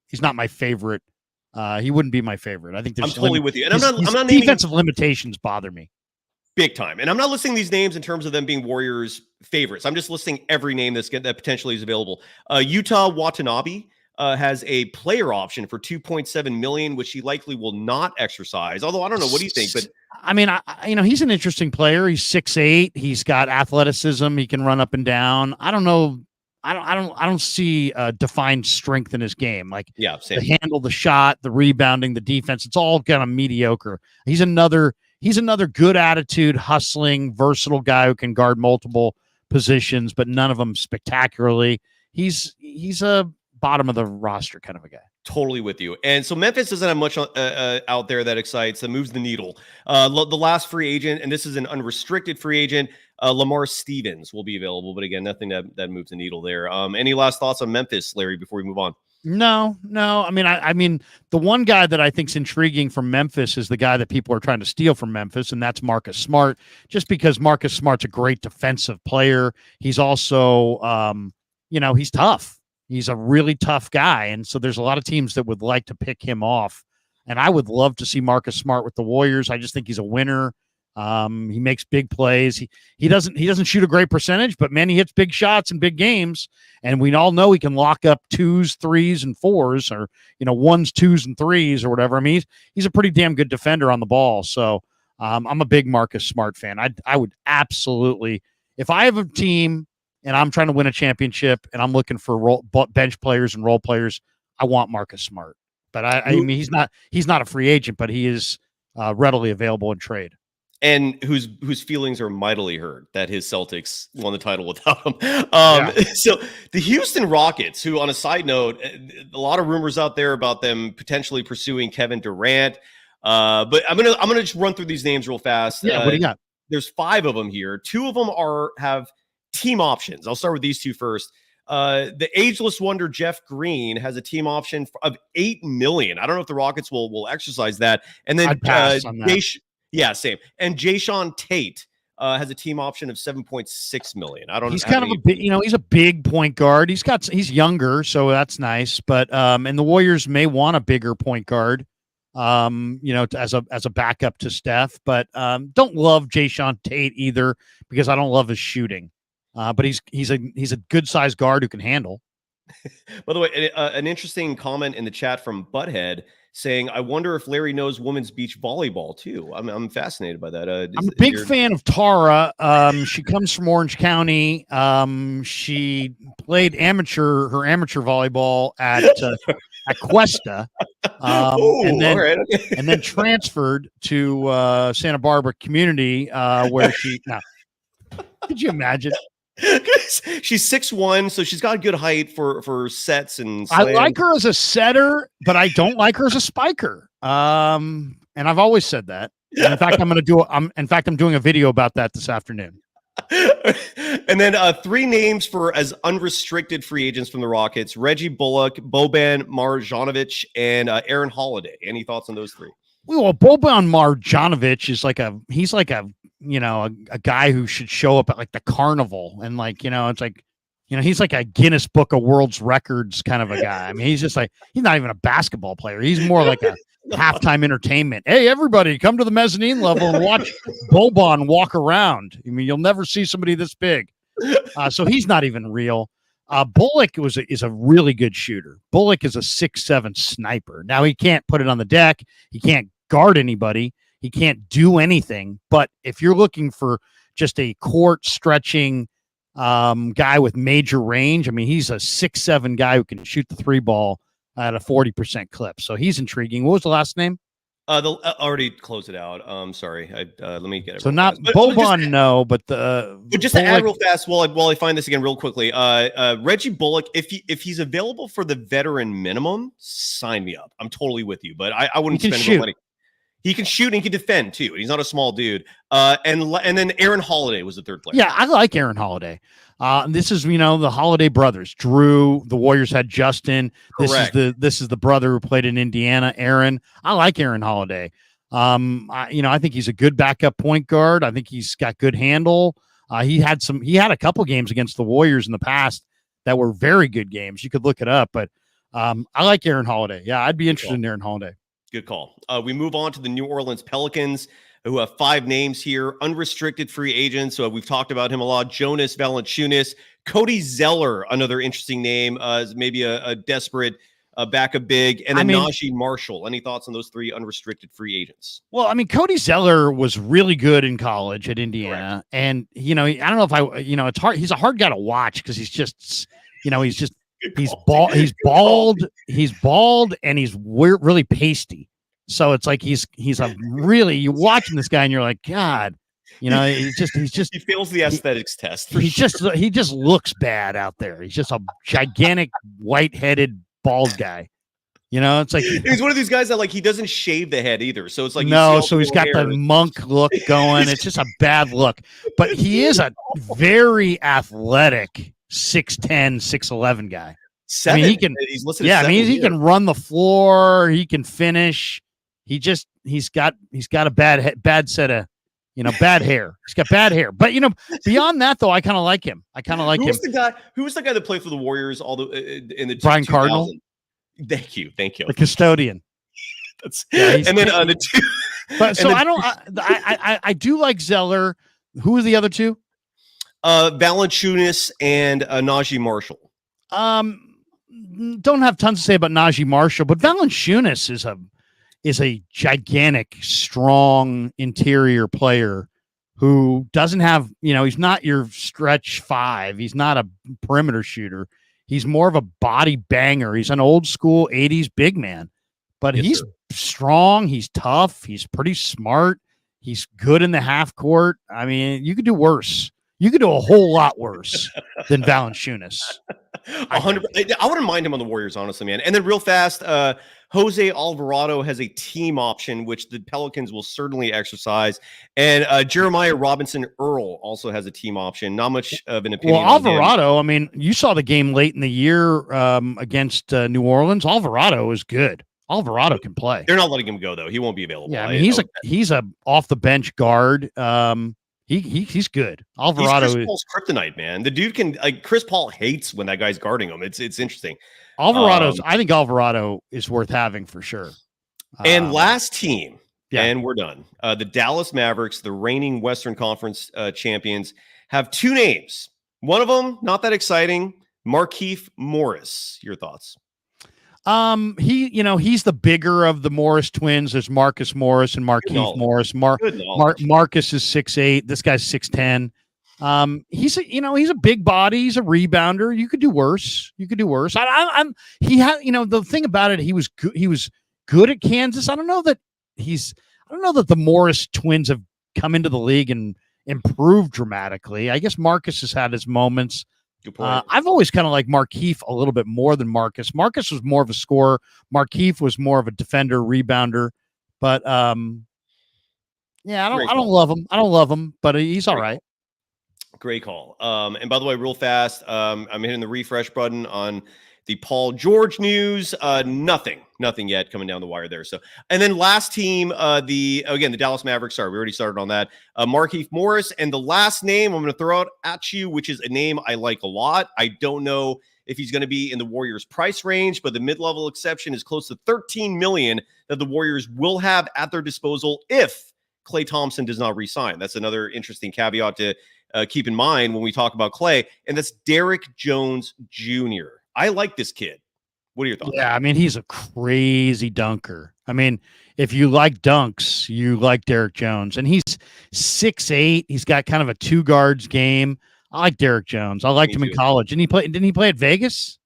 [SPEAKER 1] he's not my favorite. He wouldn't be my favorite. I think there's
[SPEAKER 2] I'm totally with you. And I'm not
[SPEAKER 1] defensive limitations bother me
[SPEAKER 2] big time. And I'm not listing these names in terms of them being Warriors favorites. I'm just listing every name that potentially is available. Yuta Watanabe has a player option for $2.7 million, which he likely will not exercise. Although I don't know, what do you think? But
[SPEAKER 1] I mean, he's an interesting player. He's 6'8". He's got athleticism. He can run up and down. I don't know. I don't see defined strength in his game. Like the handle, the shot, the rebounding, the defense. It's all kind of mediocre. He's another good attitude, hustling, versatile guy who can guard multiple positions, but none of them spectacularly. He's a bottom of the roster kind of a guy.
[SPEAKER 2] Totally with you. And so Memphis doesn't have much out there that excites, that moves the needle. The last free agent, and this is an unrestricted free agent, Lamar Stevens will be available. But again, nothing that moves the needle there. Any last thoughts on Memphis, Larry, before we move on?
[SPEAKER 1] No. I mean, the one guy that I think is intriguing from Memphis is the guy that people are trying to steal from Memphis, and that's Marcus Smart. Just because Marcus Smart's a great defensive player, he's also, he's tough. He's a really tough guy, and so there's a lot of teams that would like to pick him off. And I would love to see Marcus Smart with the Warriors. I just think he's a winner. He makes big plays. He doesn't shoot a great percentage, but man, he hits big shots in big games. And we all know he can lock up 2s, 3s, and 4s, or 1s, 2s, and 3s, or whatever. I mean, he's a pretty damn good defender on the ball. So I'm a big Marcus Smart fan. I would absolutely, if I have a team and I'm trying to win a championship, and I'm looking for bench players and role players, I want Marcus Smart. But I mean, he's not a free agent, but he is readily available in trade.
[SPEAKER 2] And whose feelings are mightily hurt that his Celtics won the title without him. So the Houston Rockets, who, on a side note, a lot of rumors out there about them potentially pursuing Kevin Durant. But I'm gonna just run through these names real fast.
[SPEAKER 1] Yeah, what do you got?
[SPEAKER 2] There's 5 of them here. 2 of them have team options. I'll start with these 2 first. The ageless wonder Jeff Green has a team option of $8 million. I don't know if the Rockets will exercise that. And then
[SPEAKER 1] I'd pass on that.
[SPEAKER 2] Yeah, same. And Jayshawn Tate has a team option of $7.6 million. I don't.
[SPEAKER 1] He's kind of a big, he's a big point guard. He's younger, so that's nice. But and the Warriors may want a bigger point guard, as a backup to Steph. But don't love Jayshawn Tate either because I don't love his shooting. But he's a good sized guard who can handle.
[SPEAKER 2] By the way, an interesting comment in the chat from Butthead saying, "I wonder if Larry knows women's beach volleyball too." I'm fascinated by that.
[SPEAKER 1] I'm a big fan of Tara. She comes from Orange County. She played her amateur volleyball at Cuesta, and then transferred to Santa Barbara Community, where she. Now, could you imagine?
[SPEAKER 2] She's 6'1", so she's got good height for sets and slams.
[SPEAKER 1] I like her as a setter, but I don't like her as a spiker. And I've always said that. And in fact, I'm doing a video about that this afternoon.
[SPEAKER 2] And then 3 names for as unrestricted free agents from the Rockets: Reggie Bullock, Boban Marjanovic, and Aaron Holiday. Any thoughts on those 3?
[SPEAKER 1] Well, Boban Marjanovic is he's like a guy who should show up at like the carnival, and it's like, he's like a Guinness Book of World's Records kind of a guy. I mean, he's not even a basketball player. He's more like a halftime entertainment. Hey, everybody, come to the mezzanine level and watch Boban walk around. I mean, you'll never see somebody this big. So he's not even real. Bullock is a really good shooter. Bullock is a 6'7" sniper. Now he can't put it on the deck. He can't guard anybody. He can't do anything. But if you're looking for just a court stretching guy with major range, I mean, he's a 6'7" guy who can shoot the 3 ball at a 40% clip. So he's intriguing. What was the last name?
[SPEAKER 2] They'll already close it out. Sorry. Let me get it.
[SPEAKER 1] So not Boban, no, but
[SPEAKER 2] just to add real fast while I find this again real quickly. Reggie Bullock, if he's available for the veteran minimum, sign me up. I'm totally with you, but I wouldn't spend more money. He can shoot and he can defend too. He's not a small dude. And then Aaron Holiday was the 3rd player.
[SPEAKER 1] Yeah, I like Aaron Holiday. This is the Holiday brothers. Drew, the Warriors had Justin.
[SPEAKER 2] Correct.
[SPEAKER 1] This is the brother who played in Indiana, Aaron. I like Aaron Holiday. I think he's a good backup point guard. I think he's got good handle. He had a couple games against the Warriors in the past that were very good games. You could look it up, but I like Aaron Holiday. Yeah, I'd be interested in Aaron Holiday.
[SPEAKER 2] Good call. We move on to the New Orleans Pelicans, who have 5 names here. Unrestricted free agents. So we've talked about him a lot. Jonas Valanciunas, Cody Zeller, another interesting name, is maybe a desperate backup big, and then Najee Marshall. Any thoughts on those 3 unrestricted free agents?
[SPEAKER 1] Well, I mean, Cody Zeller was really good in college at Indiana. Correct. And, I don't know if it's hard. He's a hard guy to watch because he's just, he's bald, and he's really pasty. So it's like he's you're watching this guy and you're like, God, he's just
[SPEAKER 2] he fails the aesthetics test.
[SPEAKER 1] He just looks bad out there. He's just a gigantic white-headed bald guy. It's like
[SPEAKER 2] he's one of these guys that he doesn't shave the head either. So it's like
[SPEAKER 1] so he's got the monk look going. It's just a bad look. But he is a very athletic 6'10", 6'11" guy.
[SPEAKER 2] 7.
[SPEAKER 1] I mean, he can.
[SPEAKER 2] He's listed as 7
[SPEAKER 1] he can run the floor. He can finish. He's got a bad set of bad hair. He's got bad hair. But beyond that though, I kind of like him. Who
[SPEAKER 2] was the guy that played for the Warriors in the
[SPEAKER 1] Brian Cardinal?
[SPEAKER 2] Thank you.
[SPEAKER 1] The custodian.
[SPEAKER 2] And then the 2.
[SPEAKER 1] But so I do like Zeller. Who are the other 2?
[SPEAKER 2] Valanciunas and Najee Marshall.
[SPEAKER 1] Don't have tons to say about Najee Marshall, but Valanciunas is a gigantic, strong interior player who doesn't have, he's not your stretch five. He's not a perimeter shooter. He's more of a body banger. He's an old school 80s big man, but he's strong. He's tough. He's pretty smart. He's good in the half court. I mean, you could do worse. You could do a whole lot worse than Valanciunas.
[SPEAKER 2] 100. I wouldn't mind him on the Warriors, honestly, man. And then real fast, Jose Alvarado has a team option, which the Pelicans will certainly exercise. And Jeremiah Robinson Earl also has a team option. Not much of an opinion.
[SPEAKER 1] Well, Alvarado, I mean, you saw the game late in the year against New Orleans. Alvarado is good. Alvarado can play.
[SPEAKER 2] They're not letting him go, though. He won't be available.
[SPEAKER 1] Yeah, I mean, he's a off the bench guard. He's good. Alvarado
[SPEAKER 2] is Chris Paul's kryptonite, man. The dude can Chris Paul hates when that guy's guarding him. It's interesting.
[SPEAKER 1] I think Alvarado is worth having for sure.
[SPEAKER 2] And last team, and we're done. The Dallas Mavericks, the reigning Western Conference champions, have two names. One of them, not that exciting, Markieff Morris. Your thoughts?
[SPEAKER 1] He's the bigger of the Morris twins. There's Marcus Morris and Markieff Morris. Marcus is 6'8". This guy's 6'10". He's a big body. He's a rebounder. You could do worse. The thing about it, he was good at Kansas. I don't know that the Morris twins have come into the league and improved dramatically. I guess Marcus has had his moments.
[SPEAKER 2] Good point.
[SPEAKER 1] I've always kind of liked Markieff a little bit more than Marcus. Marcus was more of a scorer. Markieff was more of a defender, rebounder. But I don't love him. I don't love him, but he's all right.
[SPEAKER 2] Great call. And by the way, real fast, I'm hitting the refresh button on the Paul George news. Nothing yet coming down the wire there. So, and then last team, the Dallas Mavericks. Sorry, we already started on that. Markieff Morris, and the last name I'm going to throw out at you, which is a name I like a lot. I don't know if he's going to be in the Warriors' price range, but the mid-level exception is close to $13 million that the Warriors will have at their disposal if Klay Thompson does not re-sign. That's another interesting caveat to keep in mind when we talk about Klay, and that's Derrick Jones Jr. I like this kid. What are your thoughts?
[SPEAKER 1] Yeah, I mean, he's a crazy dunker. I mean, if you like dunks, you like Derrick Jones. And he's 6'8". He's got kind of a two guards game. I like Derrick Jones. I liked him in college. Didn't he play at Vegas?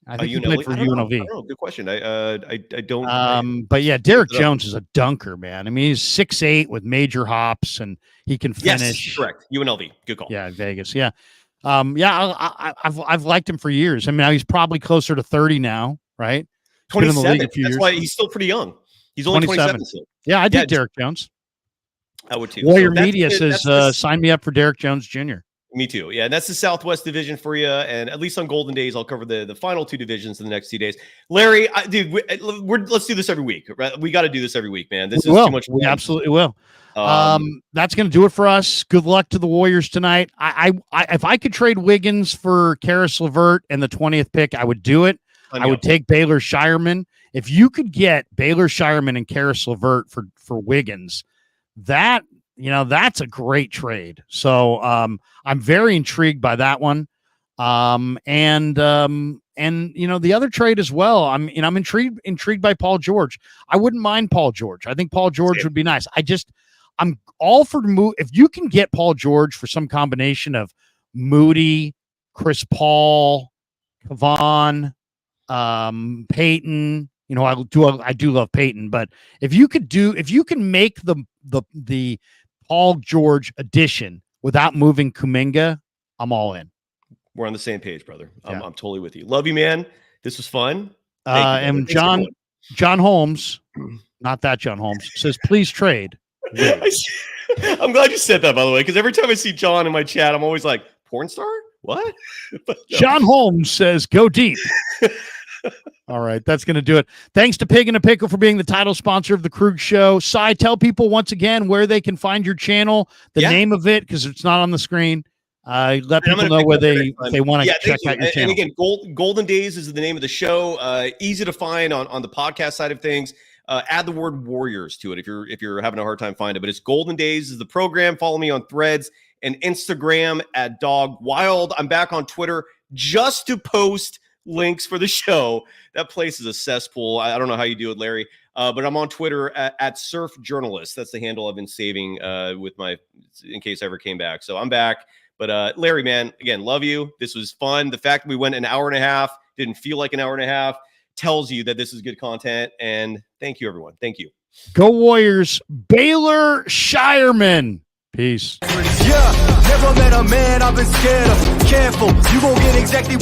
[SPEAKER 1] I think he played for UNLV.
[SPEAKER 2] Good question. I don't.
[SPEAKER 1] But yeah, Derrick Jones is a dunker, man. I mean, he's 6'8" with major hops, and he can finish.
[SPEAKER 2] Yes, correct. UNLV. Good call.
[SPEAKER 1] Yeah, Vegas. Yeah. I've liked him for years. I mean, he's probably closer to 30 now, right?
[SPEAKER 2] 27. That's why he's still pretty young. He's only 27. So.
[SPEAKER 1] Yeah, I did Derrick Jones.
[SPEAKER 2] I would too.
[SPEAKER 1] Warrior Media says, sign me up for Derrick Jones Jr.
[SPEAKER 2] Me too. Yeah, and that's the Southwest Division for you. And at least on Golden Days, I'll cover the final two divisions in the next 2 days. Larry, let's do this every week. Right? We got to do this every week, man. This is too much fun.
[SPEAKER 1] We absolutely will. That's going to do it for us. Good luck to the Warriors tonight. If I could trade Wiggins for Karis LeVert and the 20th pick, I would do it. I would take Baylor Shireman. If you could get Baylor Shireman and Karis LeVert for Wiggins, that's a great trade. So I'm very intrigued by that one. And the other trade as well. I'm intrigued by Paul George. I wouldn't mind Paul George. I think Paul George would be nice. I'm all for move. If you can get Paul George for some combination of Moody, Chris Paul, Kevon, Peyton, I do love Peyton, but if you can make the Paul George addition without moving Kuminga, I'm all in.
[SPEAKER 2] We're on the same page, brother. I'm totally with you. Love you, man. This was fun.
[SPEAKER 1] And John Holmes, not that John Holmes, says, please trade.
[SPEAKER 2] I'm glad you said that, by the way, because every time I see John in my chat, I'm always like, porn star? What?
[SPEAKER 1] No. John Holmes says, go deep. All right, that's going to do it. Thanks to Pig and a Pickle for being the title sponsor of the Krueger Show. Cy, tell people once again where they can find your channel, the name of it, because it's not on the screen. Let people know where they want to check out your channel.
[SPEAKER 2] And again, Golden Days is the name of the show. Easy to find on the podcast side of things. Add the word Warriors to it if you're having a hard time finding it. But it's Golden Days is the program. Follow me on Threads and Instagram at Dog Wild. I'm back on Twitter just to post links for the show. That place is a cesspool. I don't know how you do it, Larry. But I'm on Twitter at Surf Journalist. That's the handle I've been saving in case I ever came back. So I'm back. But Larry, man, again, love you. This was fun. The fact that we went an hour and a half, didn't feel like an hour and a half, tells you that this is good content. And thank you, everyone. Thank you.
[SPEAKER 1] Go Warriors. Baylor Shireman. Peace.
[SPEAKER 5] Yeah, never met a man I've been scared of. Careful, you gon' get exactly what